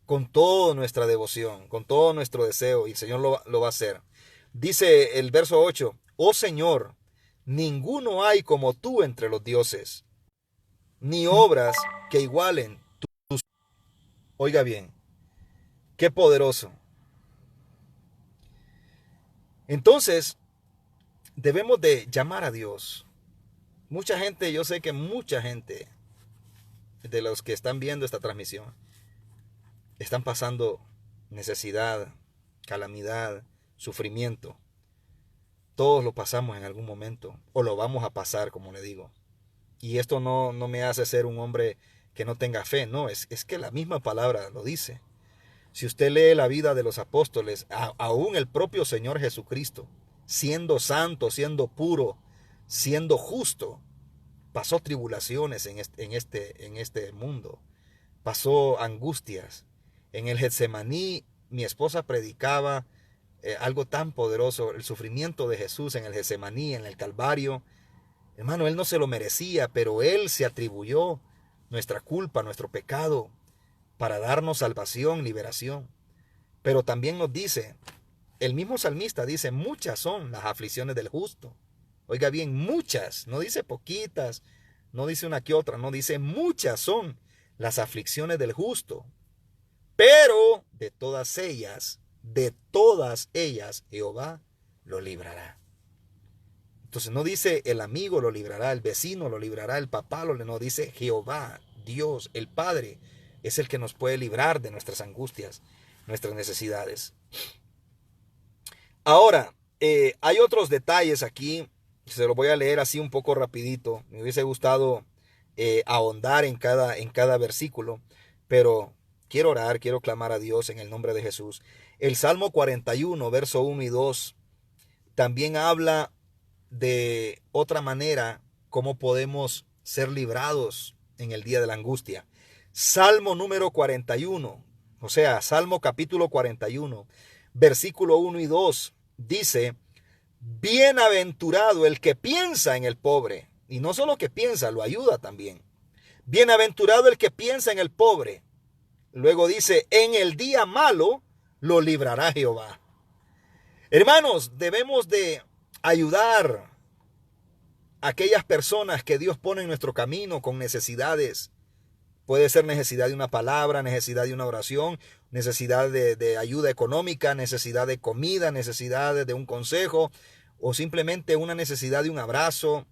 con toda nuestra devoción, con todo nuestro deseo, y el Señor lo va a hacer. Dice el verso 8: oh Señor, ninguno hay como tú entre los dioses, ni obras que igualen tus. Oiga bien, qué poderoso. Entonces, debemos de llamar a Dios. Mucha gente, yo sé que mucha gente de los que están viendo esta transmisión están pasando necesidad, calamidad, sufrimiento. Todos lo pasamos en algún momento, o lo vamos a pasar, como le digo. Y esto no me hace ser un hombre que no tenga fe, no, es que la misma palabra lo dice. Si usted lee la vida de los apóstoles, aún el propio Señor Jesucristo, siendo santo, siendo puro, siendo justo, pasó tribulaciones en este mundo, pasó angustias. En el Getsemaní, mi esposa predicaba algo tan poderoso, el sufrimiento de Jesús en el Getsemaní, en el Calvario. Hermano, Él no se lo merecía, pero Él se atribuyó nuestra culpa, nuestro pecado, para darnos salvación, liberación. Pero también nos dice, el mismo salmista dice: muchas son las aflicciones del justo. Oiga bien, muchas, no dice poquitas, no dice una que otra, no, dice muchas son las aflicciones del justo. Pero de todas ellas de todas ellas Jehová lo librará. Entonces no dice el amigo lo librará, el vecino lo librará, el papá no, dice Jehová, Dios, el Padre, es el que nos puede librar de nuestras angustias, nuestras necesidades. Ahora, hay otros detalles aquí, se los voy a leer así un poco rapidito. Me hubiese gustado ahondar en cada versículo, pero quiero orar, quiero clamar a Dios en el nombre de Jesús. El Salmo 41, verso 1 y 2, también habla de otra manera cómo podemos ser librados en el día de la angustia. Salmo número 41, o sea, Salmo capítulo 41, versículo 1 y 2, dice: bienaventurado el que piensa en el pobre. Y no solo que piensa, lo ayuda también. Bienaventurado el que piensa en el pobre. Luego dice: en el día malo lo librará Jehová. Hermanos, debemos de ayudar a aquellas personas que Dios pone en nuestro camino con necesidades. Puede ser necesidad de una palabra, necesidad de una oración, necesidad de ayuda económica, necesidad de comida, necesidad de un consejo, o simplemente una necesidad de un abrazo,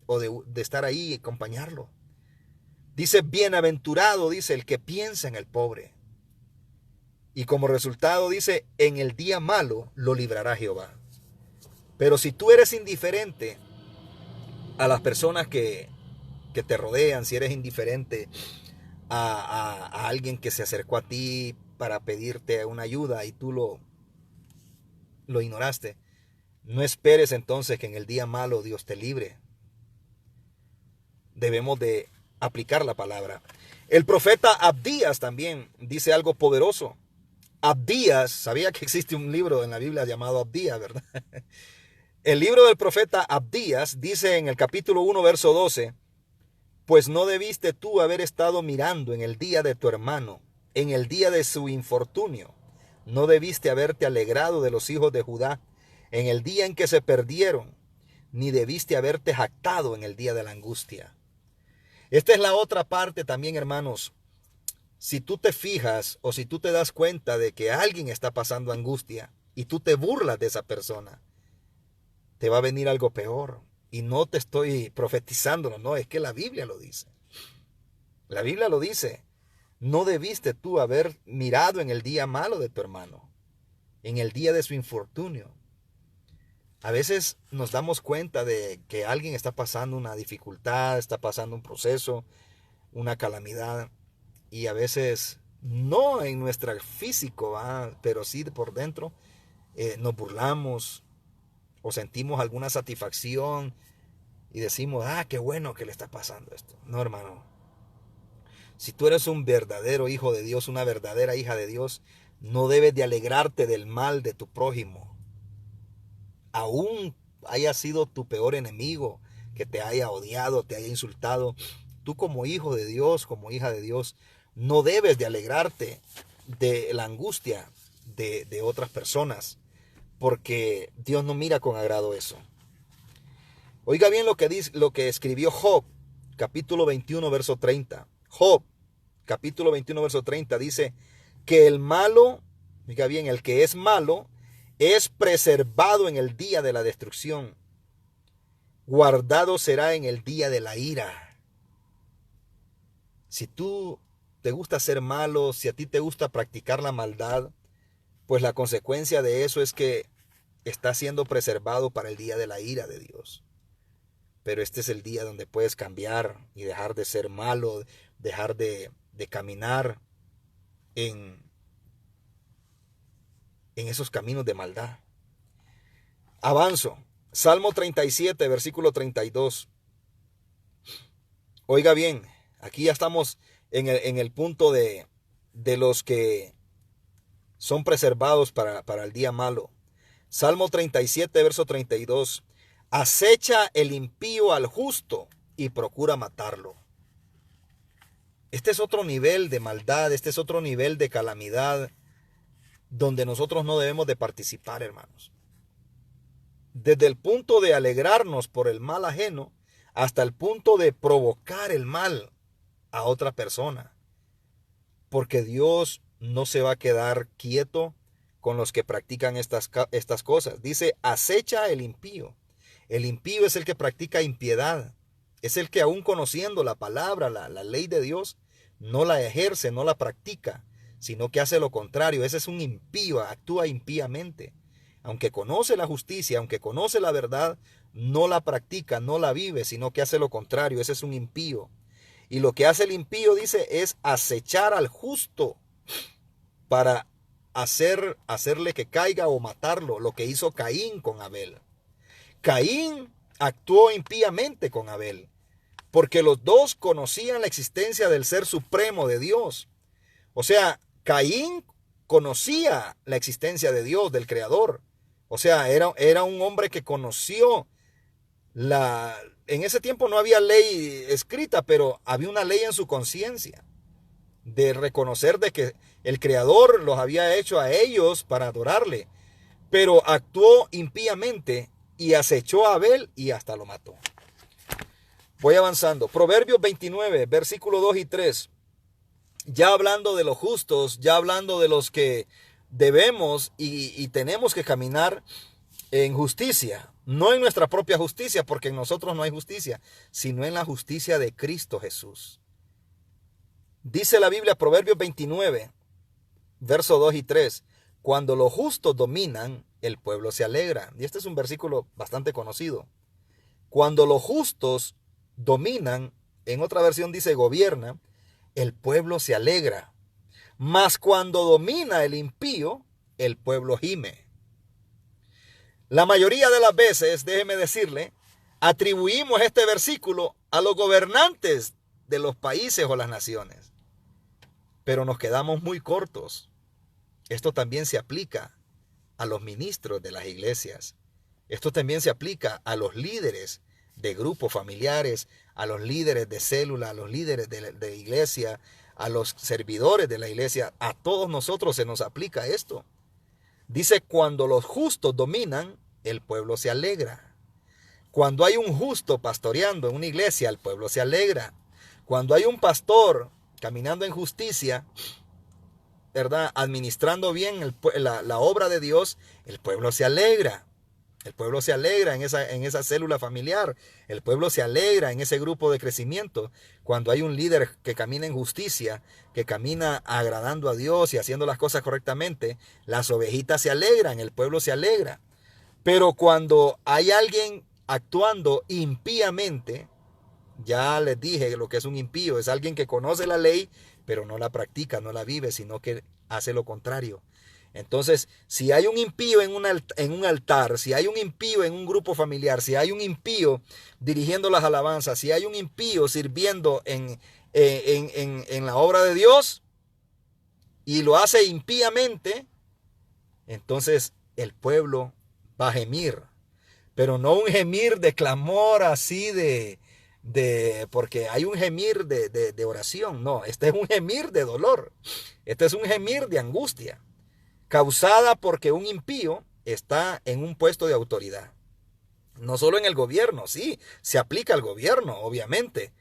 o de estar ahí y acompañarlo. Dice: bienaventurado, dice, el que piensa en el pobre. Y como resultado dice: en el día malo lo librará Jehová. Pero si tú eres indiferente a las personas que te rodean, si eres indiferente a alguien que se acercó a ti para pedirte una ayuda y tú lo ignoraste, no esperes entonces que en el día malo Dios te libre. Debemos de aplicar la palabra. El profeta Abdías también dice algo poderoso. Abdías, sabía que existe un libro en la Biblia llamado Abdías, ¿verdad? El libro del profeta Abdías dice en el capítulo 1, verso 12: pues no debiste tú haber estado mirando en el día de tu hermano, en el día de su infortunio. No debiste haberte alegrado de los hijos de Judá, en el día en que se perdieron, ni debiste haberte jactado en el día de la angustia. Esta es la otra parte también, hermanos. Si tú te fijas o si tú te das cuenta de que alguien está pasando angustia y tú te burlas de esa persona, te va a venir algo peor. Y no te estoy profetizándolo, no, es que la Biblia lo dice. La Biblia lo dice. No debiste tú haber mirado en el día malo de tu hermano, en el día de su infortunio. A veces nos damos cuenta de que alguien está pasando una dificultad, está pasando un proceso, una calamidad, y a veces no en nuestro físico, pero sí por dentro, nos burlamos o sentimos alguna satisfacción y decimos: qué bueno que le está pasando esto. No, hermano. Si tú eres un verdadero hijo de Dios, una verdadera hija de Dios, no debes de alegrarte del mal de tu prójimo. Aún haya sido tu peor enemigo, que te haya odiado, te haya insultado, tú como hijo de Dios, como hija de Dios, no debes de alegrarte de la angustia de otras personas, porque Dios no mira con agrado eso. Oiga bien lo que escribió Job, capítulo 21, verso 30. Job, capítulo 21, verso 30, dice que el malo, oiga bien, el que es malo, es preservado en el día de la destrucción, guardado será en el día de la ira. Si tú te gusta ser malo, si a ti te gusta practicar la maldad, pues la consecuencia de eso es que está siendo preservado para el día de la ira de Dios. Pero este es el día donde puedes cambiar y dejar de ser malo, dejar de caminar en esos caminos de maldad. Avanzo. Salmo 37, versículo 32. Oiga bien, aquí ya estamos en el punto de los que son preservados para el día malo. Salmo 37, verso 32. Acecha el impío al justo y procura matarlo. Este es otro nivel de maldad, este es otro nivel de calamidad donde nosotros no debemos de participar, hermanos. Desde el punto de alegrarnos por el mal ajeno hasta el punto de provocar el mal a otra persona. Porque Dios no se va a quedar quieto con los que practican estas cosas. Dice, acecha el impío. El impío es el que practica impiedad. Es el que aún conociendo la palabra, la ley de Dios, no la ejerce, no la practica, sino que hace lo contrario. Ese es un impío, actúa impíamente. Aunque conoce la justicia, aunque conoce la verdad, no la practica, no la vive, sino que hace lo contrario. Ese es un impío. Y lo que hace el impío, dice, es acechar al justo para hacerle que caiga o matarlo, lo que hizo Caín con Abel. Caín actuó impíamente con Abel, porque los dos conocían la existencia del Ser Supremo de Dios. O sea, Caín conocía la existencia de Dios, del Creador. O sea, era un hombre que conoció en ese tiempo no había ley escrita, pero había una ley en su conciencia de reconocer de que el Creador los había hecho a ellos para adorarle, pero actuó impíamente y acechó a Abel y hasta lo mató. Voy avanzando. Proverbios 29, versículo 2 y 3. Ya hablando de los justos, ya hablando de los que debemos y tenemos que caminar en justicia, no en nuestra propia justicia, porque en nosotros no hay justicia, sino en la justicia de Cristo Jesús. Dice la Biblia, Proverbios 29, versos 2 y 3, cuando los justos dominan, el pueblo se alegra. Y este es un versículo bastante conocido. Cuando los justos dominan, en otra versión dice gobierna, el pueblo se alegra. Mas cuando domina el impío, el pueblo gime. La mayoría de las veces, déjeme decirle, atribuimos este versículo a los gobernantes de los países o las naciones. Pero nos quedamos muy cortos. Esto también se aplica a los ministros de las iglesias. Esto también se aplica a los líderes de grupos familiares, a los líderes de célula, a los líderes de iglesia, a los servidores de la iglesia. A todos nosotros se nos aplica esto. Dice, cuando los justos dominan, el pueblo se alegra. Cuando hay un justo pastoreando en una iglesia, el pueblo se alegra. Cuando hay un pastor caminando en justicia, ¿verdad?, administrando bien la obra de Dios, el pueblo se alegra. El pueblo se alegra en esa célula familiar. El pueblo se alegra en ese grupo de crecimiento. Cuando hay un líder que camina en justicia, que camina agradando a Dios y haciendo las cosas correctamente, las ovejitas se alegran, el pueblo se alegra. Pero cuando hay alguien actuando impíamente, ya les dije lo que es un impío. Es alguien que conoce la ley, pero no la practica, no la vive, sino que hace lo contrario. Entonces, si hay un impío en un altar, si hay un impío en un grupo familiar, si hay un impío dirigiendo las alabanzas, si hay un impío sirviendo en la obra de Dios y lo hace impíamente, entonces el pueblo va a gemir. Pero no un gemir de clamor así porque hay un gemir de oración. No, este es un gemir de dolor. Este es un gemir de angustia, causada porque un impío está en un puesto de autoridad. No solo en el gobierno, sí, se aplica al gobierno, obviamente.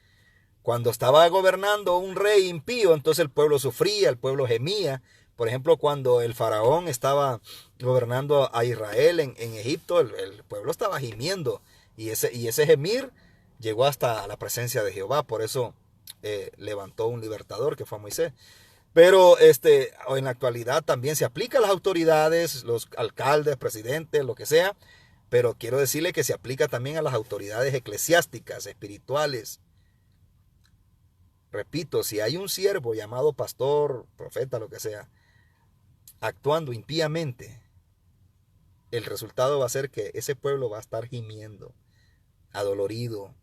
Cuando estaba gobernando un rey impío, entonces el pueblo sufría, el pueblo gemía. Por ejemplo, cuando el faraón estaba gobernando a Israel en Egipto, el pueblo estaba gimiendo. Y ese gemir llegó hasta la presencia de Jehová. Por eso levantó un libertador que fue Moisés. Pero en la actualidad también se aplica a las autoridades, los alcaldes, presidentes, lo que sea. Pero quiero decirle que se aplica también a las autoridades eclesiásticas, espirituales. Repito, si hay un siervo llamado pastor, profeta, lo que sea, actuando impíamente, el resultado va a ser que ese pueblo va a estar gimiendo, adolorido,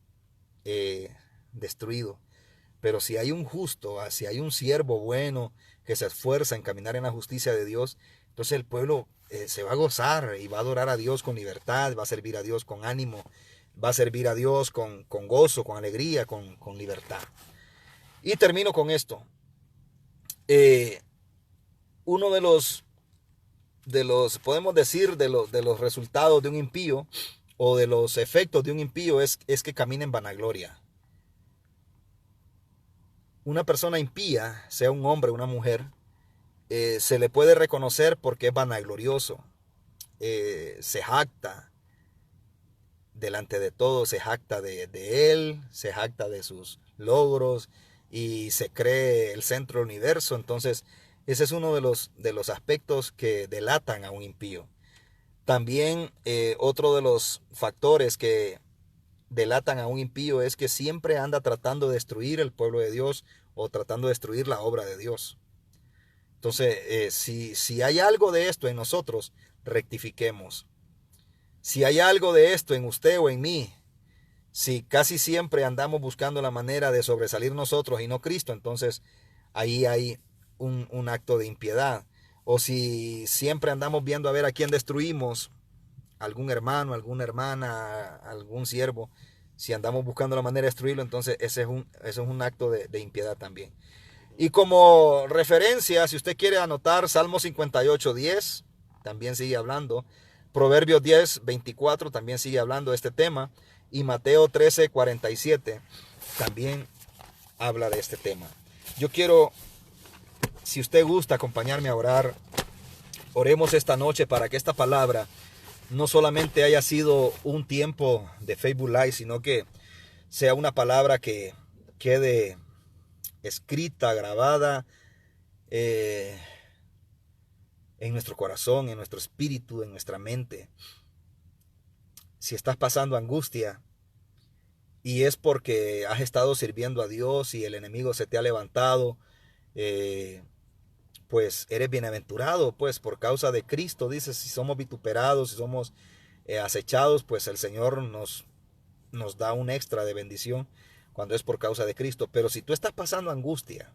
destruido. Pero si hay un justo, si hay un siervo bueno que se esfuerza en caminar en la justicia de Dios, entonces el pueblo se va a gozar y va a adorar a Dios con libertad, va a servir a Dios con ánimo, va a servir a Dios con gozo, con alegría, con libertad. Y termino con esto. Uno de los, podemos decir, de los resultados de un impío o de los efectos de un impío es que camina en vanagloria. Una persona impía, sea un hombre o una mujer, se le puede reconocer porque es vanaglorioso, se jacta delante de todo, se jacta de él, se jacta de sus logros y se cree el centro del universo. Entonces, ese es uno de los aspectos que delatan a un impío. También otro de los factores que delatan a un impío es que siempre anda tratando de destruir el pueblo de Dios o tratando de destruir la obra de Dios. Entonces, si hay algo de esto en nosotros, rectifiquemos. Si hay algo de esto en usted o en mí, si casi siempre andamos buscando la manera de sobresalir nosotros y no Cristo, entonces ahí hay un acto de impiedad. O si siempre andamos viendo a ver a quién destruimos, algún hermano, alguna hermana, algún siervo, si andamos buscando la manera de destruirlo, entonces ese es un acto de impiedad también. Y como referencia, si usted quiere anotar Salmo 58:10, también sigue hablando. Proverbios 10:24 también sigue hablando de este tema. Y Mateo 13:47 también habla de este tema. Yo quiero, si usted gusta acompañarme a orar, oremos esta noche para que esta palabra no solamente haya sido un tiempo de Facebook Live, sino que sea una palabra que quede escrita, grabada en nuestro corazón, en nuestro espíritu, en nuestra mente. Si estás pasando angustia y es porque has estado sirviendo a Dios y el enemigo se te ha levantado, pues eres bienaventurado, pues por causa de Cristo. Dice, si somos vituperados, si somos acechados, pues el Señor nos da un extra de bendición cuando es por causa de Cristo. Pero si tú estás pasando angustia,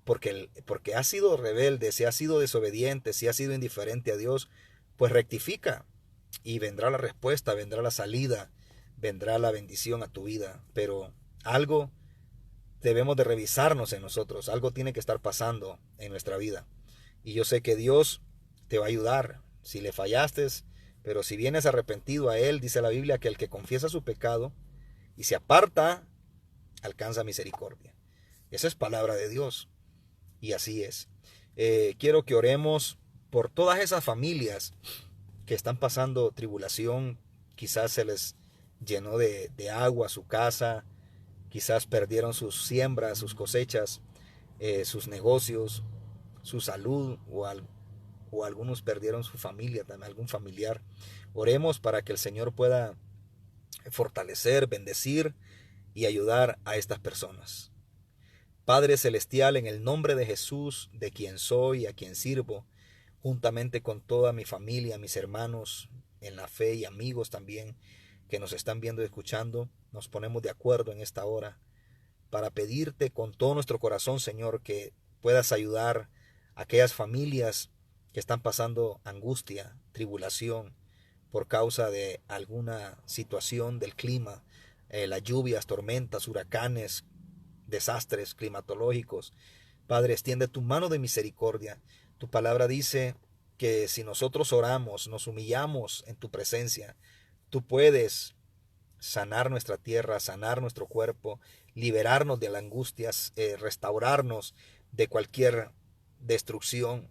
porque has sido rebelde, si has sido desobediente, si has sido indiferente a Dios, pues rectifica y vendrá la respuesta, vendrá la salida, vendrá la bendición a tu vida. Pero algo debemos de revisarnos en nosotros, algo tiene que estar pasando en nuestra vida. Y yo sé que Dios te va a ayudar si le fallaste, pero si vienes arrepentido a Él, dice la Biblia que el que confiesa su pecado y se aparta, alcanza misericordia. Esa es palabra de Dios. Y así es. Quiero que oremos por todas esas familias que están pasando tribulación. Quizás se les llenó de agua su casa. Quizás perdieron sus siembras, sus cosechas, sus negocios, su salud o algunos perdieron su familia, también algún familiar. Oremos para que el Señor pueda fortalecer, bendecir y ayudar a estas personas. Padre Celestial, en el nombre de Jesús, de quien soy y a quien sirvo, juntamente con toda mi familia, mis hermanos en la fe y amigos también que nos están viendo y escuchando, nos ponemos de acuerdo en esta hora para pedirte con todo nuestro corazón, Señor, que puedas ayudar a aquellas familias que están pasando angustia, tribulación, por causa de alguna situación del clima, las lluvias, tormentas, huracanes, desastres climatológicos. Padre, extiende tu mano de misericordia. Tu palabra dice que si nosotros oramos, nos humillamos en tu presencia, tú puedes sanar nuestra tierra, sanar nuestro cuerpo, liberarnos de las angustias, restaurarnos de cualquier destrucción.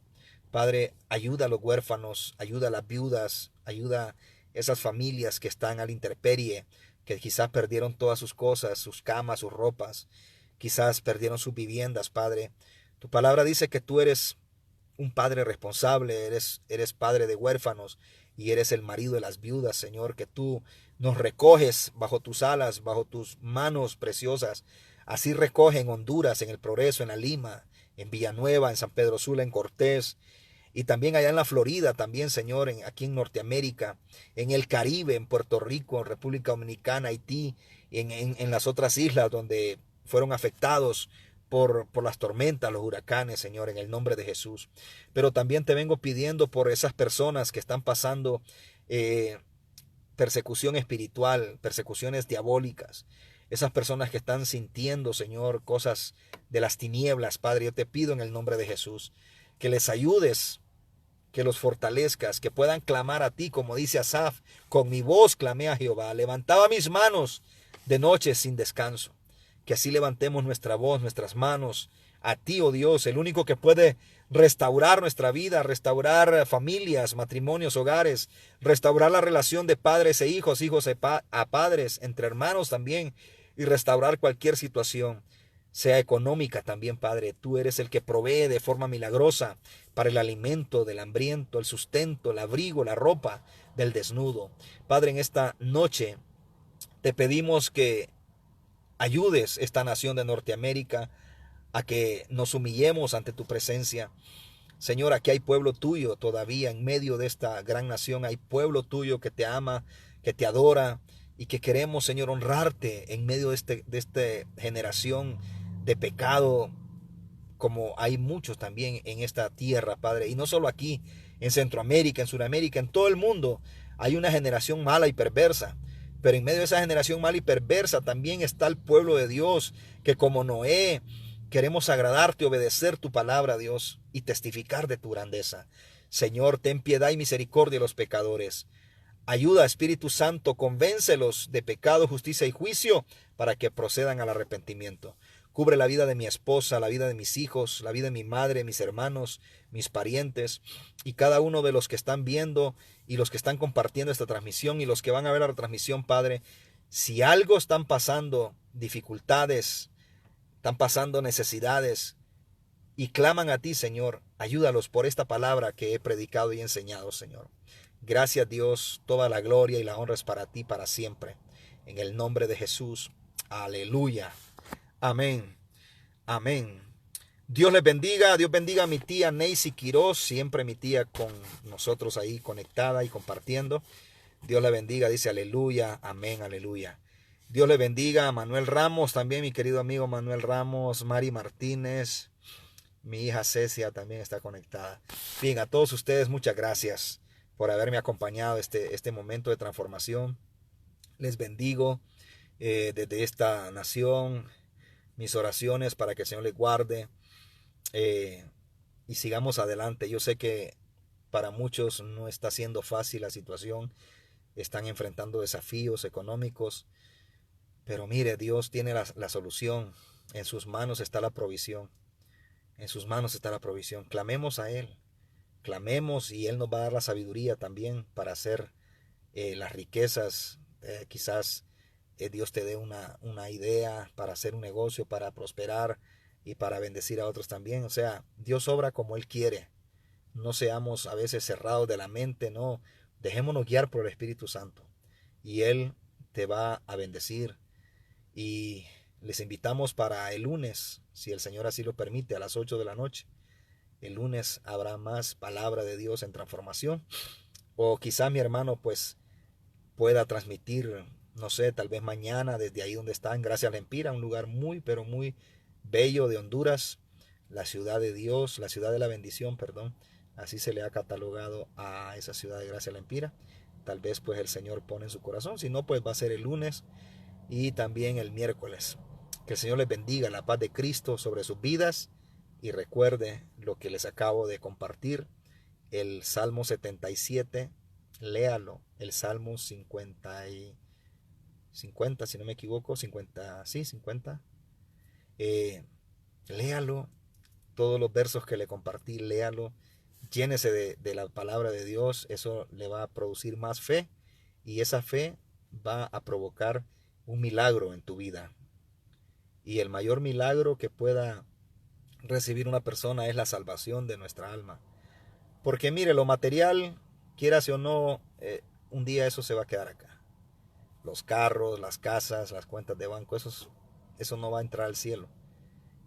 Padre, ayuda a los huérfanos, ayuda a las viudas, ayuda a esas familias que están a la intemperie, que quizás perdieron todas sus cosas, sus camas, sus ropas, quizás perdieron sus viviendas, Padre. Tu palabra dice que tú eres un padre responsable, eres padre de huérfanos y eres el marido de las viudas, Señor, que tú nos recoges bajo tus alas, bajo tus manos preciosas. Así recoge en Honduras, en El Progreso, en La Lima, en Villanueva, en San Pedro Sula, en Cortés, y también allá en la Florida, también, Señor, aquí en Norteamérica, en el Caribe, en Puerto Rico, en República Dominicana, Haití, en las otras islas donde fueron afectados por las tormentas, los huracanes, Señor, en el nombre de Jesús. Pero también te vengo pidiendo por esas personas que están pasando persecución espiritual, persecuciones diabólicas, esas personas que están sintiendo, Señor, cosas de las tinieblas, Padre. Yo te pido en el nombre de Jesús que les ayudes, que los fortalezcas, que puedan clamar a ti, como dice Asaf, con mi voz clamé a Jehová, levantaba mis manos de noche sin descanso. Que así levantemos nuestra voz, nuestras manos a ti, oh Dios, el único que puede restaurar nuestra vida, restaurar familias, matrimonios, hogares, restaurar la relación de padres e hijos, hijos a padres, entre hermanos también, y restaurar cualquier situación, sea económica también, Padre. Tú eres el que provee de forma milagrosa para el alimento del hambriento, el sustento, el abrigo, la ropa del desnudo. Padre, en esta noche te pedimos que ayudes esta nación de Norteamérica a que nos humillemos ante tu presencia. Señor, aquí hay pueblo tuyo todavía en medio de esta gran nación. Hay pueblo tuyo que te ama, que te adora y que queremos, Señor, honrarte en medio de esta generación de pecado, como hay muchos también en esta tierra, Padre. Y no solo aquí, en Centroamérica, en Sudamérica, en todo el mundo hay una generación mala y perversa. Pero en medio de esa generación mala y perversa también está el pueblo de Dios, que como Noé queremos agradarte, obedecer tu palabra, Dios, y testificar de tu grandeza. Señor, ten piedad y misericordia de los pecadores. Ayuda, Espíritu Santo, convéncelos de pecado, justicia y juicio para que procedan al arrepentimiento. Cubre la vida de mi esposa, la vida de mis hijos, la vida de mi madre, mis hermanos, mis parientes y cada uno de los que están viendo y los que están compartiendo esta transmisión y los que van a ver la transmisión, Padre. Si algo están pasando, dificultades, están pasando necesidades y claman a ti, Señor, ayúdalos por esta palabra que he predicado y enseñado, Señor. Gracias, Dios, toda la gloria y la honra es para ti para siempre. En el nombre de Jesús. Aleluya. Amén. Amén. Dios les bendiga. Dios bendiga a mi tía Neisy Quiroz. Siempre mi tía con nosotros ahí conectada y compartiendo. Dios le bendiga. Dice aleluya. Amén. Aleluya. Dios le bendiga a Manuel Ramos también, mi querido amigo Manuel Ramos. Mari Martínez. Mi hija Cecia también está conectada. Bien, a todos ustedes muchas gracias por haberme acompañado este momento de transformación. Les bendigo desde esta nación. Mis oraciones para que el Señor les guarde y sigamos adelante. Yo sé que para muchos no está siendo fácil la situación. Están enfrentando desafíos económicos. Pero mire, Dios tiene la solución. En sus manos está la provisión. En sus manos está la provisión. Clamemos a Él. Clamemos y Él nos va a dar la sabiduría también para hacer las riquezas. Quizás Dios te dé una idea para hacer un negocio, para prosperar y para bendecir a otros también. O sea, Dios obra como Él quiere. No seamos a veces cerrados de la mente, no. Dejémonos guiar por el Espíritu Santo y Él te va a bendecir. Y les invitamos para el lunes, si el Señor así lo permite, a las 8 de la noche. El lunes habrá más palabra de Dios en transformación. O quizá mi hermano pues pueda transmitir, no sé, tal vez mañana desde ahí donde está, en Gracia La Empira, un lugar muy, pero muy bello de Honduras, la ciudad de Dios, la ciudad de la bendición, perdón. Así se le ha catalogado a esa ciudad de Gracia La Empira. Tal vez pues el Señor pone en su corazón, si no pues va a ser el lunes y también el miércoles. Que el Señor les bendiga, la paz de Cristo sobre sus vidas. Y recuerde lo que les acabo de compartir, el Salmo 77, léalo, el Salmo 50, si no me equivoco, 50, sí, 50. Léalo, todos los versos que le compartí, léalo, llénese de la palabra de Dios, eso le va a producir más fe y esa fe va a provocar un milagro en tu vida. Y el mayor milagro que pueda recibir una persona es la salvación de nuestra alma. Porque mire, lo material, quieras o no, un día eso se va a quedar acá. Los carros, las casas, las cuentas de banco, eso no va a entrar al cielo.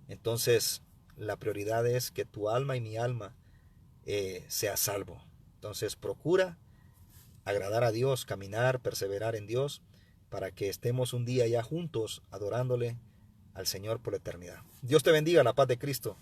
Entonces, la prioridad es que tu alma y mi alma sea salvo. Entonces, procura agradar a Dios, caminar, perseverar en Dios, para que estemos un día ya juntos adorándole al Señor por la eternidad. Dios te bendiga, la paz de Cristo.